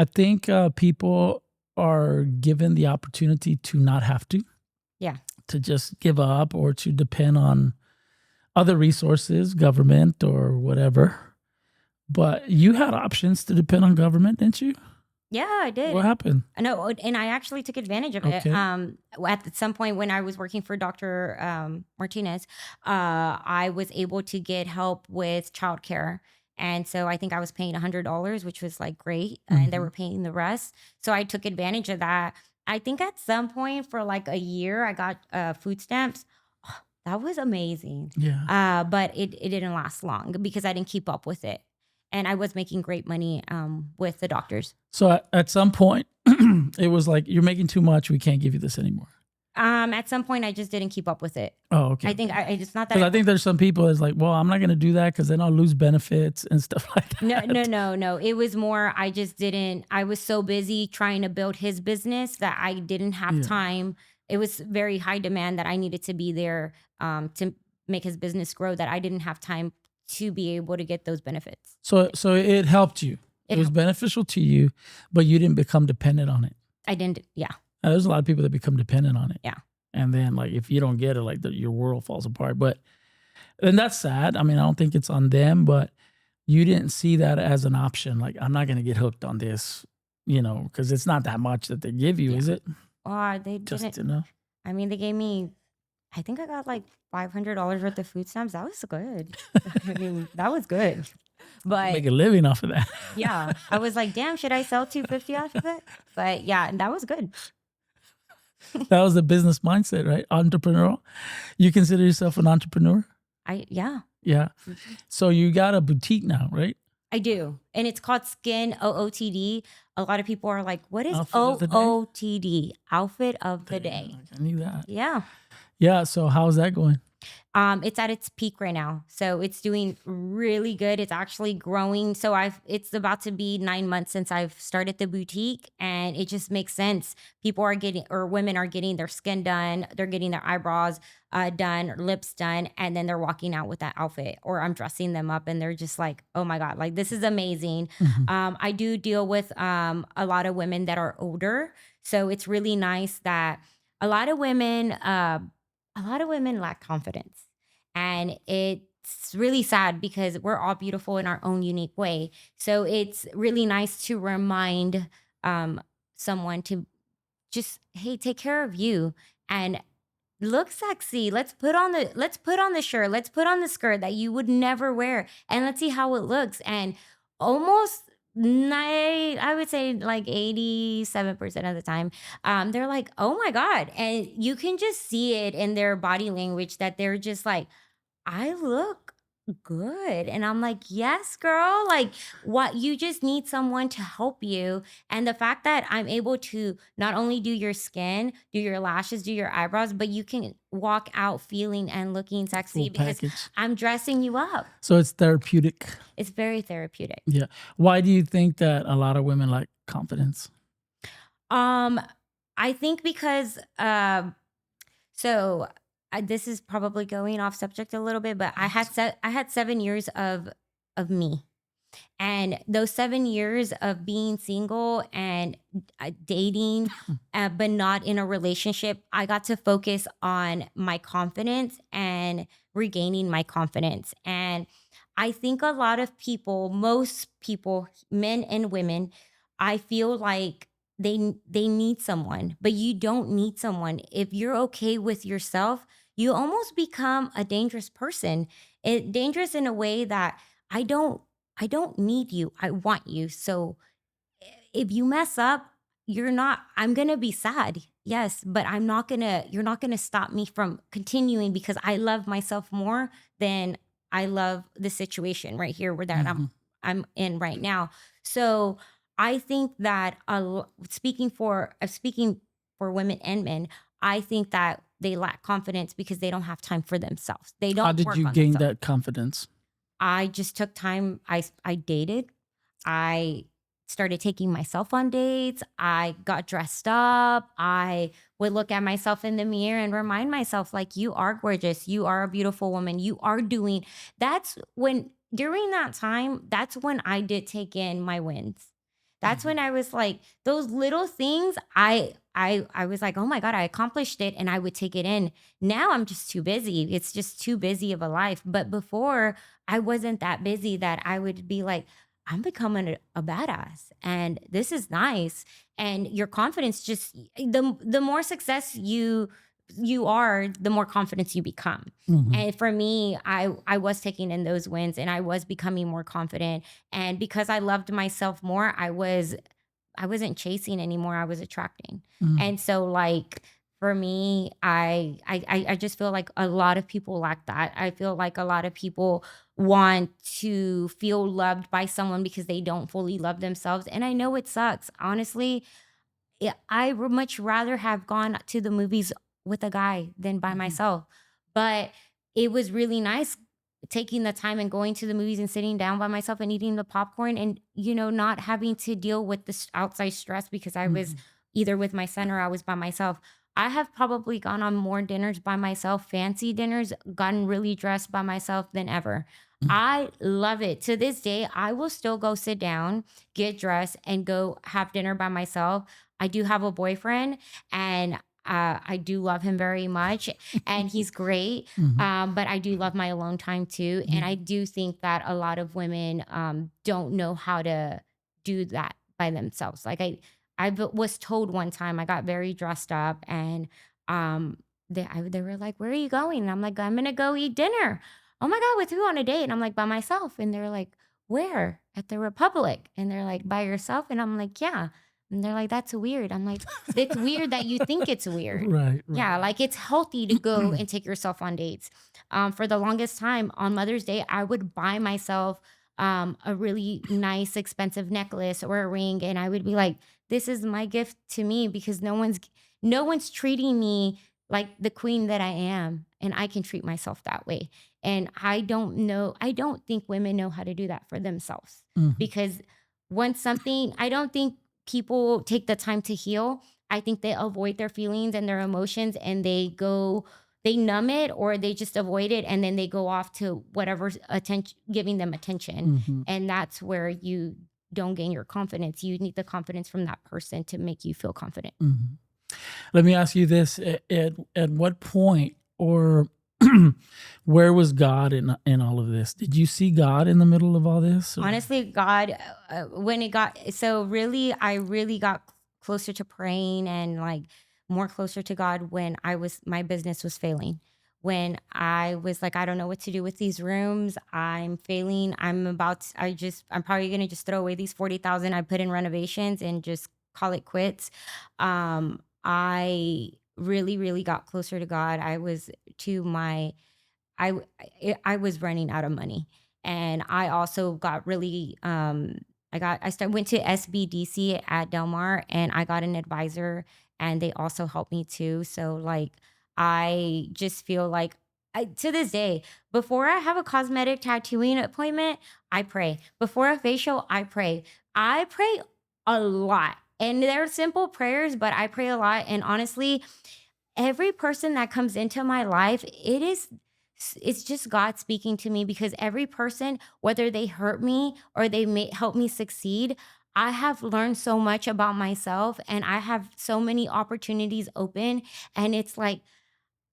think people are given the opportunity to not have to. Yeah. To just give up or to depend on other resources, government or whatever. But you had options to depend on government, didn't you? Yeah, I did. What happened? No, and I actually took advantage of it. At some point when I was working for Dr. Martinez, I was able to get help with childcare. And so I think I was paying $100, which was like great. And they were paying the rest. So I took advantage of that. I think at some point for like a year, I got food stamps. Oh, that was amazing. Yeah. But it didn't last long because I didn't keep up with it. And I was making great money with the doctors. So at some point, it was like, you're making too much. We can't give you this anymore. At some point, I just didn't keep up with it. Oh, okay. I think it's not that. Because I think there's some people that's like, well, I'm not going to do that because then I'll lose benefits and stuff like that. No. It was more, I just didn't. I was so busy trying to build his business that I didn't have time. It was very high demand that I needed to be there to make his business grow, that I didn't have time to be able to get those benefits. So it helped you. It was beneficial to you, but you didn't become dependent on it. I didn't. Yeah. Now, there's a lot of people that become dependent on it. Yeah. And then like, if you don't get it, like your world falls apart. And that's sad. I mean, I don't think it's on them, but you didn't see that as an option. Like, I'm not going to get hooked on this, because it's not that much that they give you, is it? They just didn't. To know. I mean, they gave me, I think I got like $500 worth of food stamps. That was good. I mean, that was good. But make a living off of that. Yeah. I was like, damn, should I sell $250 off of it? But yeah, that was good. That was the business mindset, right? Entrepreneurial. You consider yourself an entrepreneur? Yeah. Yeah. So you got a boutique now, right? I do. And it's called Skin OOTD. A lot of people are like, what is OOTD? Outfit of the day. I knew that. Yeah. Yeah. So how's that going? It's at its peak right now. So it's doing really good. It's actually growing. So it's about to be 9 months since I've started the boutique, and it just makes sense. Women are getting their skin done. They're getting their eyebrows done, lips done, and then they're walking out with that outfit, or I'm dressing them up and they're just like, oh my God, like this is amazing. I do deal with a lot of women that are older. So it's really nice that a lot of women lack confidence. And it's really sad because we're all beautiful in our own unique way. So it's really nice to remind someone to just, hey, take care of you and look sexy. Let's put on the shirt. Let's put on the skirt that you would never wear, and let's see how it looks. And almost I would say like 87% of the time, they're like, oh my God. And you can just see it in their body language that they're just like, I look good. And I'm like, yes, girl. Like, what, you just need someone to help you. And the fact that I'm able to not only do your skin, do your lashes, do your eyebrows, but you can walk out feeling and looking sexy because I'm dressing you up. So it's therapeutic. It's very therapeutic. Yeah. Why do you think that a lot of women lack confidence? I think because this is probably going off subject a little bit, but I had 7 years of me, and those 7 years of being single and dating, but not in a relationship, I got to focus on my confidence and regaining my confidence. And I think a lot of people, most people, men and women, I feel like they need someone, but you don't need someone. If you're okay with yourself, you almost become a dangerous person. Dangerous in a way that I don't I don't need you. I want you. So if you mess up, I'm going to be sad. Yes, but you're not going to stop me from continuing because I love myself more than I love the situation right here where that Mhm. I'm in right now. So I think that speaking for women and men, I think that they lack confidence because they don't have time for themselves. They How don't did work you on gain themselves. that confidence? I just took time. I dated. I started taking myself on dates. I got dressed up. I would look at myself in the mirror and remind myself, like, you are gorgeous. You are a beautiful woman. You are doing. That's when, during that time, that's when I did take in my wins. That's Mhm. when I was like, those little things, I was like, oh my God, I accomplished it, and I would take it in. Now I'm just too busy. It's just too busy of a life. But before, I wasn't that busy that I would be like, I'm becoming a badass, and this is nice. And your confidence just, the more success you are, the more confidence you become. Mhm. And for me, I was taking in those wins and I was becoming more confident. And because I loved myself more, I wasn't chasing anymore. I was attracting. Mhm. And so, like, for me, I just feel like a lot of people lack that. I feel like a lot of people want to feel loved by someone because they don't fully love themselves. And I know it sucks. Honestly, yeah, I would much rather have gone to the movies with a guy than by Mhm. myself. But it was really nice taking the time and going to the movies and sitting down by myself and eating the popcorn and, not having to deal with this outside stress because I was Mhm. either with my son or I was by myself. I have probably gone on more dinners by myself, fancy dinners, gotten really dressed by myself than ever. Mhm. I love it. To this day, I will still go sit down, get dressed, and go have dinner by myself. I do have a boyfriend, and I do love him very much, and he's great. Mhm. But I do love my alone time too. And Yeah. I do think that a lot of women don't know how to do that by themselves. Like was told one time, I got very dressed up, and they were like, "Where are you going?" And I'm like, "I'm gonna go eat dinner." Oh my God, with who on a date? And I'm like, by myself. And they're like, "Where?" At the Republic. And they're like, "By yourself?" And I'm like, "Yeah." And they're like, "That's weird." I'm like, "It's weird that you think it's weird." Right, Yeah, right. like, it's healthy to go and take yourself on dates. For the longest time on Mother's Day, I would buy myself a really nice, expensive necklace or a ring, and I would be like, "This is my gift to me because no one's treating me like the queen that I am, and I can treat myself that way." And I don't think women know how to do that for themselves Mhm. because I don't think people take the time to heal. I think they avoid their feelings and their emotions and they numb it or they just avoid it and then they go off to whatever's attention giving them attention. Mhm. And that's where you don't gain your confidence. You need the confidence from that person to make you feel confident. Mhm. Let me ask you this: at what point or where was God in all of this? Did you see God in the middle of all this? Or? Honestly, God, when it got so really, I really got closer to praying and like more closer to God when my business was failing. When I was like, I don't know what to do with these rooms. I'm failing. I'm probably gonna just throw away these 40,000 I put in renovations and just call it quits. I really, really got closer to God. To my I was running out of money, and I also got really went to SBDC at Del Mar, and I got an advisor, and they also helped me too. So like, I just feel like to this day, before I have a cosmetic tattooing appointment, I pray. Before a facial, I pray. I pray a lot. And they're simple prayers, but I pray a lot. And honestly, every person that comes into my life, it's just God speaking to me because every person, whether they hurt me or they may help me succeed, I have learned so much about myself and I have so many opportunities open. And it's like,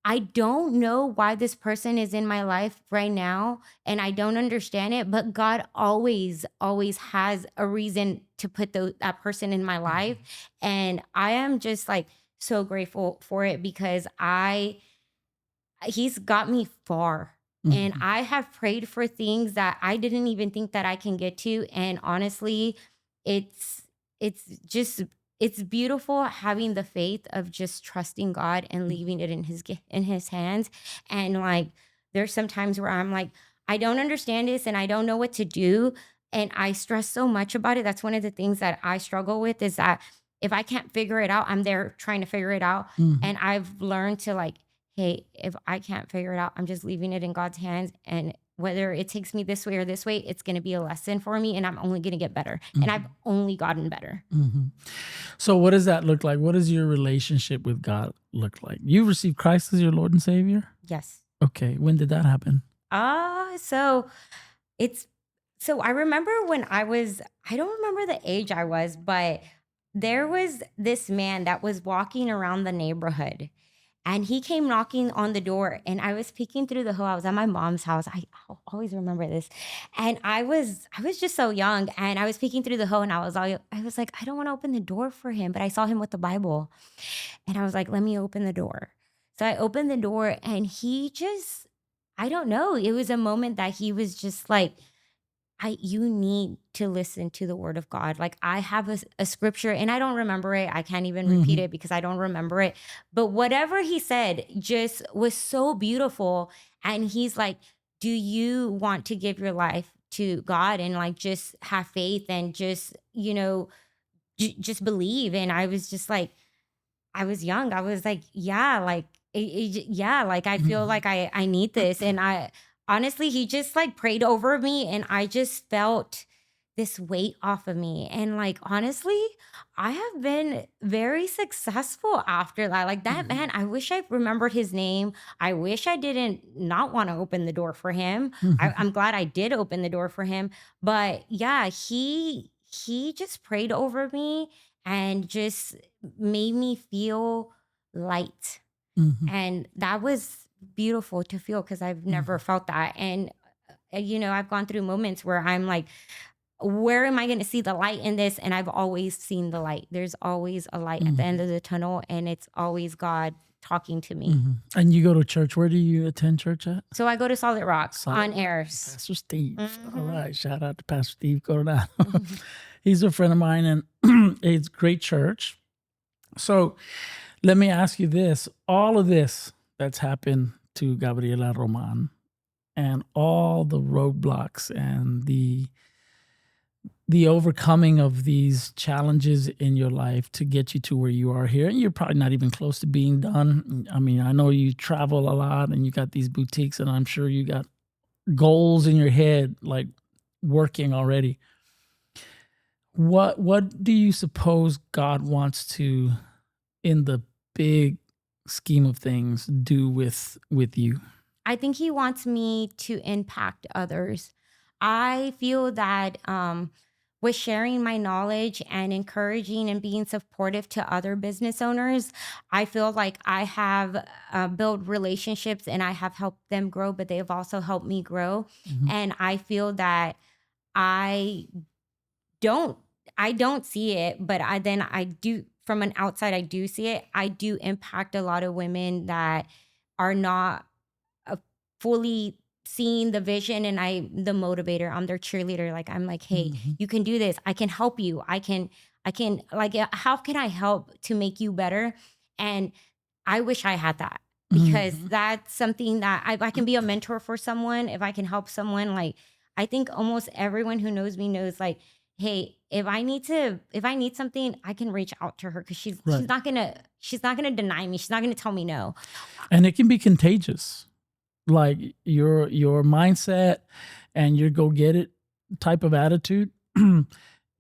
I don't know why this person is in my life right now, and I don't understand it, but God always, always has a reason to put that person in my life. And I am just like so grateful for it because he's got me far. And I have prayed for things that I didn't even think that I can get to. And honestly, it's just it's beautiful having the faith of just trusting God and leaving it in his hands. And like there's some times where I'm like, I don't understand this and I don't know what to do. And I stress so much about it. That's one of the things that I struggle with is that if I can't figure it out, I'm there trying to figure it out. And I've learned to like, hey, if I can't figure it out, I'm just leaving it in God's hands. And whether it takes me this way or this way, it's going to be a lesson for me. And I'm only going to get better. And I've only gotten better. So what does that look like? What does your relationship with God look like? You received Christ as your Lord and Savior? Yes. Okay. When did that happen? So I remember when I don't remember the age I was, but there was this man that was walking around the neighborhood. And he came knocking on the door, and I was peeking through the hole. I was at my mom's house. I'll always remember this. And I was just so young, and I was peeking through the hole, and I was like, I don't want to open the door for him, but I saw him with the Bible, and I was like, let me open the door. So I opened the door, and he just, I don't know. It was a moment that he was just like, you need to listen to the word of God. Like I have a scripture and I don't remember it. I can't even repeat it because I don't remember it. But whatever he said just was so beautiful. And he's like, do you want to give your life to God and like just have faith and just, just believe? And I was just like, I was young. I was like, yeah, like, yeah, like I feel like I need this. And honestly, he just like prayed over me and I just felt this weight off of me. And like, honestly, I have been very successful after that. Like that man, I wish I remembered his name. I wish I didn't not want to open the door for him. I'm glad I did open the door for him. But yeah, he just prayed over me and just made me feel light. And that was beautiful to feel because I've never felt that. And, I've gone through moments where I'm like, where am I going to see the light in this? And I've always seen the light. There's always a light at the end of the tunnel, and it's always God talking to me. And you go to church. Where do you attend church at? So I go to Solid Rock on Ayers. Pastor Steve. All right. Shout out to Pastor Steve. Go to that. He's a friend of mine, and it's a great church. So let me ask you this. All of this that's happened to Gabriela Roman and all the roadblocks and the overcoming of these challenges in your life to get you to where you are here, and you're probably not even close to being done. I mean, I know you travel a lot and you got these boutiques, and I'm sure you got goals in your head, like working already. What do you suppose God wants to, in the big scheme of things, do with you? I think he wants me to impact others. I feel that with sharing my knowledge and encouraging and being supportive to other business owners, I feel like I have built relationships and I have helped them grow, but they have also helped me grow. And I feel that I don't see it, but I do, from an outside, I do see it. I do impact a lot of women that are not fully seeing the vision, and I'm the motivator. I'm their cheerleader. Like I'm like, hey, you can do this. I can help you. I can like, how can I help to make you better? And I wish I had that, because that's something that I can be a mentor for someone. If I can help someone, like I think almost everyone who knows me knows, like, hey, if I need something, I can reach out to her, because she's not gonna deny me. She's not gonna tell me no. And it can be contagious, like your mindset and your go get it type of attitude.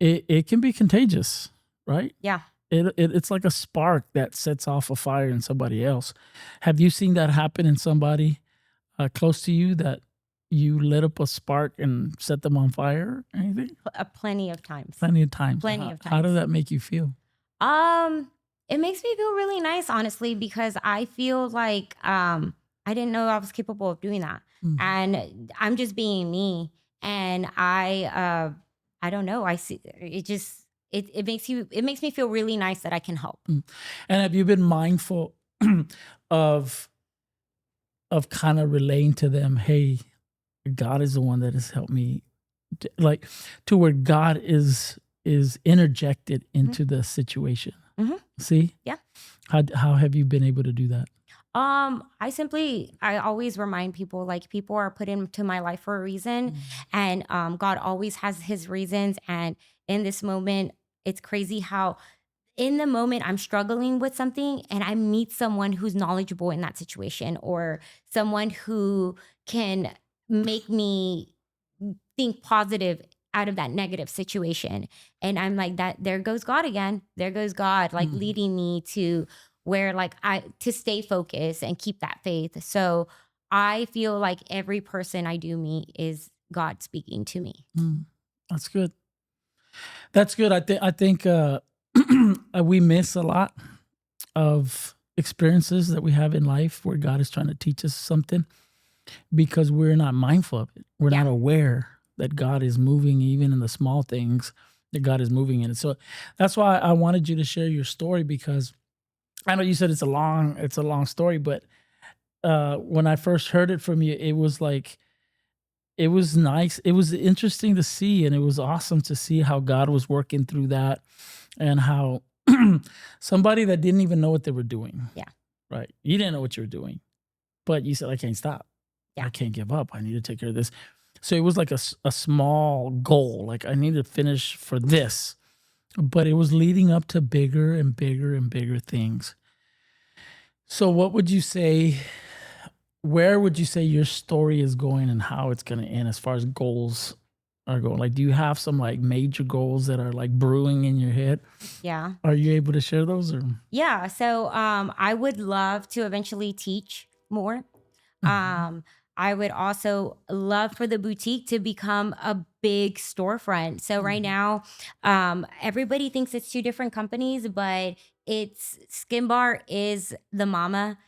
It can be contagious, right? Yeah. It's like a spark that sets off a fire in somebody else. Have you seen that happen in somebody close to you, that you lit up a spark and set them on fire or anything? Plenty of times. Plenty of times. Plenty of times. How does that make you feel? It makes me feel really nice, honestly, because I feel like I didn't know I was capable of doing that, Mm. and I'm just being me. And I don't know. I see it. Just it makes me feel really nice that I can help. And have you been mindful of kind of relaying to them, hey, God is the one that has helped me, like, to where God is interjected into the situation. Mhm. See? Yeah. How have you been able to do that? I always remind people, like, people are put into my life for a reason, and God always has His reasons. And in this moment, it's crazy how in the moment I'm struggling with something and I meet someone who's knowledgeable in that situation, or someone who can make me think positive out of that negative situation. And I'm like, that there goes God again. There goes God, like, leading me to where, like, I to stay focused and keep that faith. So I feel like every person I do meet is God speaking to me. That's good. That's good. I think we miss a lot of experiences that we have in life where God is trying to teach us something because we're not mindful of it. We're not Yeah. aware that God is moving even in the small things that God is moving in. So that's why I wanted you to share your story, because I know you said it's a long story, but when I first heard it from you, it was like, it was nice. It was interesting to see, and it was awesome to see how God was working through that, and how somebody that didn't even know what they were doing. Yeah. Right. You didn't know what you were doing, but you said, I can't stop. Yeah. I can't give up. I need to take care of this. So it was like a small goal. Like, I need to finish for this, but it was leading up to bigger and bigger and bigger things. So what would you say, where would you say your story is going and how it's going to end as far as goals are going? Like, do you have some like major goals that are like brewing in your head? Yeah. Are you able to share those? Or Yeah. So I would love to eventually teach more. Um, I would also love for the boutique to become a big storefront. So right now, everybody thinks it's two different companies, but it's Skin Bar is the mama,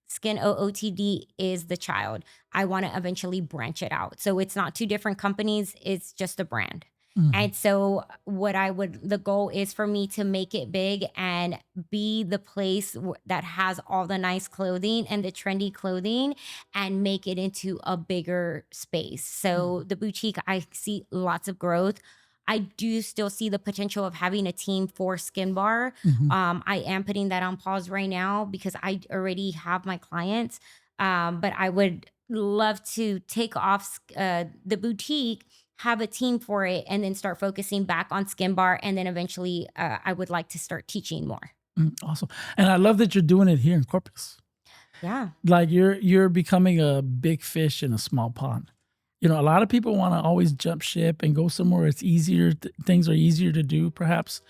Skin OOTD is the child. I want to eventually branch it out. So it's not two different companies, it's just a brand. And so the goal is for me to make it big and be the place that has all the nice clothing and the trendy clothing, and make it into a bigger space. So the boutique, I see lots of growth. I do still see the potential of having a team for Skin Bar. I am putting that on pause right now because I already have my clients. But I would love to take off the boutique, have a team for it, and then start focusing back on Skin Bar. And then eventually, I would like to start teaching more. Awesome. And I love that you're doing it here in Corpus. Yeah. Like, you're becoming a big fish in a small pond. You know, a lot of people want to always jump ship and go somewhere it's easier. Things are easier to do, perhaps.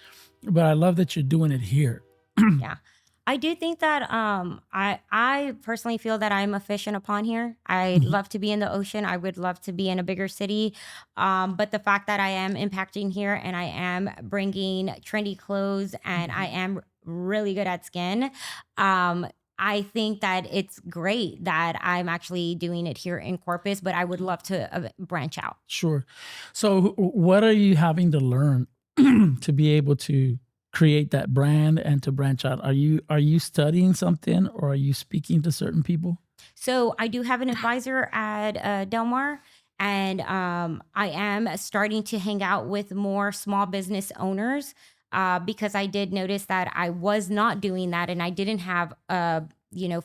But I love that you're doing it here. Yeah. I do think that I personally feel that I'm a fish in a pond here. I'd love to be in the ocean. I would love to be in a bigger city. But the fact that I am impacting here and I am bringing trendy clothes and I am really good at skin, I think that it's great that I'm actually doing it here in Corpus, but I would love to branch out. Sure. So, what are you having to learn to be able to create that brand and to branch out? Are you studying something, or are you speaking to certain people? So I do have an advisor at Del Mar, and I am starting to hang out with more small business owners because I did notice that I was not doing that, and I didn't have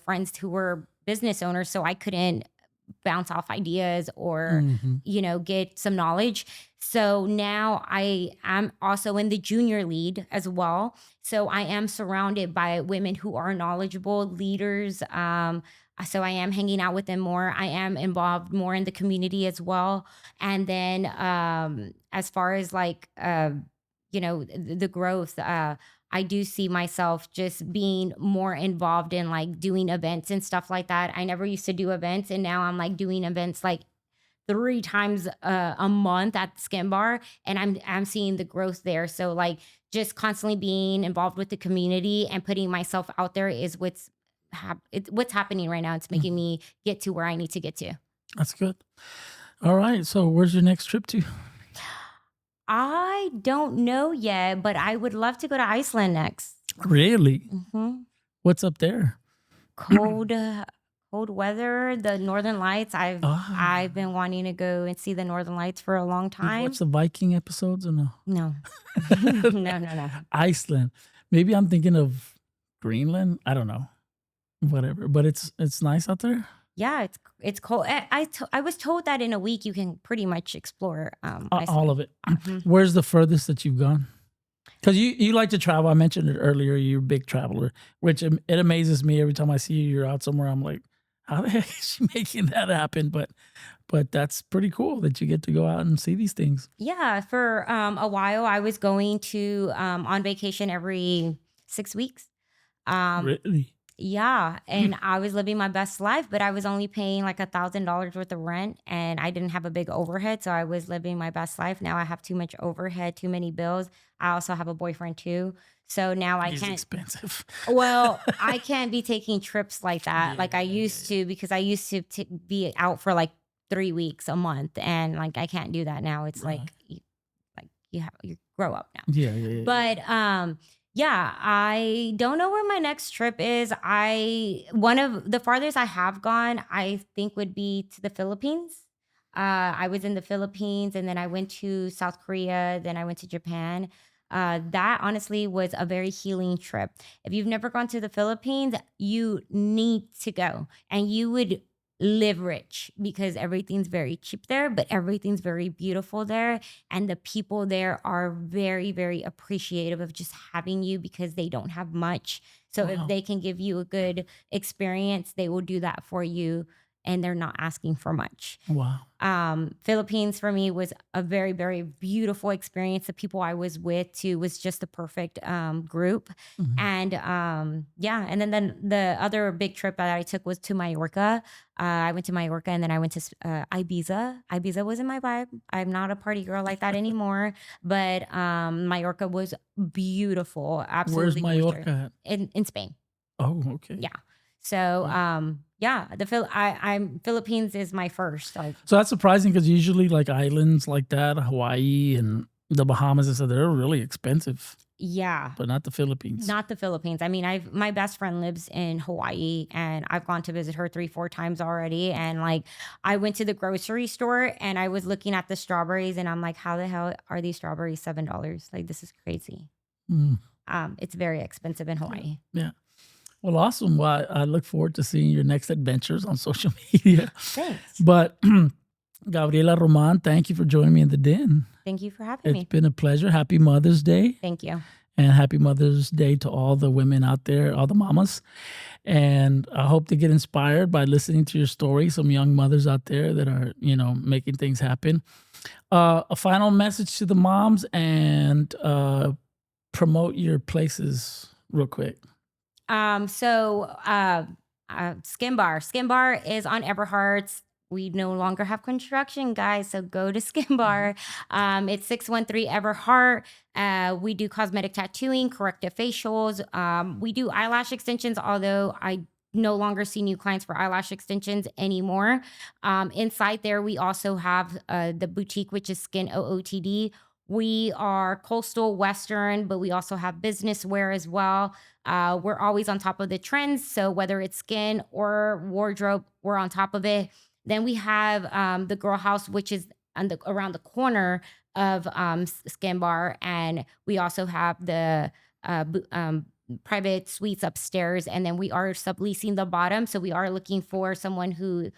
friends who were business owners, so I couldn't bounce off ideas or get some knowledge. So now I am also in the junior lead as well. So I am surrounded by women who are knowledgeable leaders. So I am hanging out with them more. I am involved more in the community as well. And then as far as like the growth, I do see myself just being more involved in like doing events and stuff like that. I never used to do events, and now I'm like doing events like 3 times a month at Skin Bar, and I'm seeing the growth there. So like just constantly being involved with the community and putting myself out there is what's happening right now. It's making me get to where I need to get to. That's good. All right. So where's your next trip to? I don't know yet, but I would love to go to Iceland next. Really? Hmm. What's up there? Cold, cold weather, the Northern Lights. I've been wanting to go and see the Northern Lights for a long You've time. watched the Viking episodes or no? No, no. Iceland. Maybe I'm thinking of Greenland. I don't know. Whatever. But it's nice out there. Yeah, it's cold. I was told that in a week you can pretty much explore All Iceland. of it. Where's the furthest that you've gone? Because you like to travel. I mentioned it earlier. You're a big traveler, which it amazes me every time I see you. You're out somewhere. I'm like, how the heck is she making that happen? But that's pretty cool that you get to go out and see these things. Yeah, for a while I was going to on vacation every 6 weeks. Really? Yeah, and I was living my best life, but I was only paying like $1,000 worth of rent, and I didn't have a big overhead, so I was living my best life. Now I have too much overhead, too many bills. I also have a boyfriend too, so now I It's can't. expensive. Well, I can't be taking trips like that, like I used to, because I used to be out for like 3 weeks a month, and like I can't do that now. It's Right. like you grow up now. Yeah. But yeah, I don't know where my next trip is. One of the farthest I have gone, I think would be to the Philippines. I was in the Philippines, and then I went to South Korea, then I went to Japan. That honestly was a very healing trip. If you've never gone to the Philippines, you need to go, and you would live rich because everything's very cheap there, but everything's very beautiful there. And the people there are very, very appreciative of just having you because they don't have much. So Wow. if they can give you a good experience, they will do that for you, and they're not asking for much. Wow. Philippines for me was a very, very beautiful experience. The people I was with too was just the perfect group. And yeah, and then the other big trip that I took was to Mallorca. I went to Mallorca, and then I went to Ibiza. Ibiza was in my vibe. I'm not a party girl like that anymore, but Mallorca was beautiful. Absolutely. Where's gorgeous. Mallorca at? In Spain. Oh, okay. Yeah. So yeah, I'm Philippines is my first. Like, So that's surprising because usually like islands like that, Hawaii and the Bahamas and stuff, they're really expensive. yeah. But not the Philippines. Not the Philippines. I mean, my best friend lives in Hawaii, and I've gone to visit her 3-4 times already. And like, I went to the grocery store and I was looking at the strawberries, and I'm like, how the hell are these strawberries $7? Like, this is crazy. It's very expensive in Hawaii. Yeah. Well, awesome. Well, I look forward to seeing your next adventures on social media. Thanks. But Gabriela Roman, thank you for joining me in the den. Thank you for having me. It's been a pleasure. Happy Mother's Day. Thank you. And happy Mother's Day to all the women out there, all the mamas. And I hope to get inspired by listening to your story. Some young mothers out there that are, making things happen. A final message to the moms, and promote your places real quick. Skin Bar. Skin Bar is on Everhart's. We no longer have construction, guys, so go to Skin Bar. It's 613 Everhart. We do cosmetic tattooing, corrective facials. We do eyelash extensions, although I no longer see new clients for eyelash extensions anymore. Inside there, we also have the boutique, which is Skin OOTD. We are coastal Western, but we also have business wear as well. We're always on top of the trends. So whether it's skin or wardrobe, we're on top of it. Then we have the Girl House, which is around the corner of Skin Bar. And we also have the private suites upstairs. And then we are subleasing the bottom. So we are looking for someone who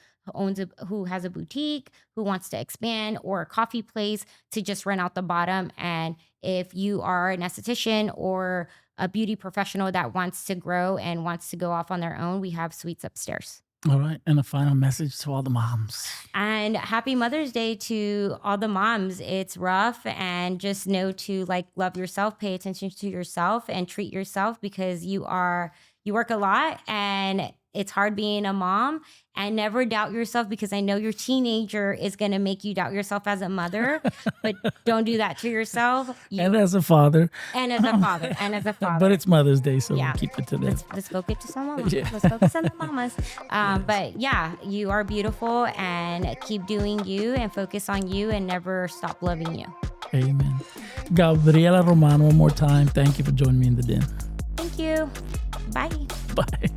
has a boutique, who wants to expand, or a coffee place to just rent out the bottom. And if you are an esthetician or a beauty professional that wants to grow and wants to go off on their own, we have suites upstairs. All right. And a final message to all the moms. And happy Mother's Day to all the moms. It's rough, and just know to love yourself, pay attention to yourself, and treat yourself, because you work a lot, and it's hard being a mom, and never doubt yourself, because I know your teenager is going to make you doubt yourself as a mother, but don't do that to yourself. And as a father. And as a father. And as a father. But it's Mother's Day, so we'll keep it to them. Let's focus to some mamas. Let's focus on the mamas. But yeah, you are beautiful, and keep doing you, and focus on you, and never stop loving you. Amen. Gabriela Roman, one more time. Thank you for joining me in the den. Thank you. Bye. Bye.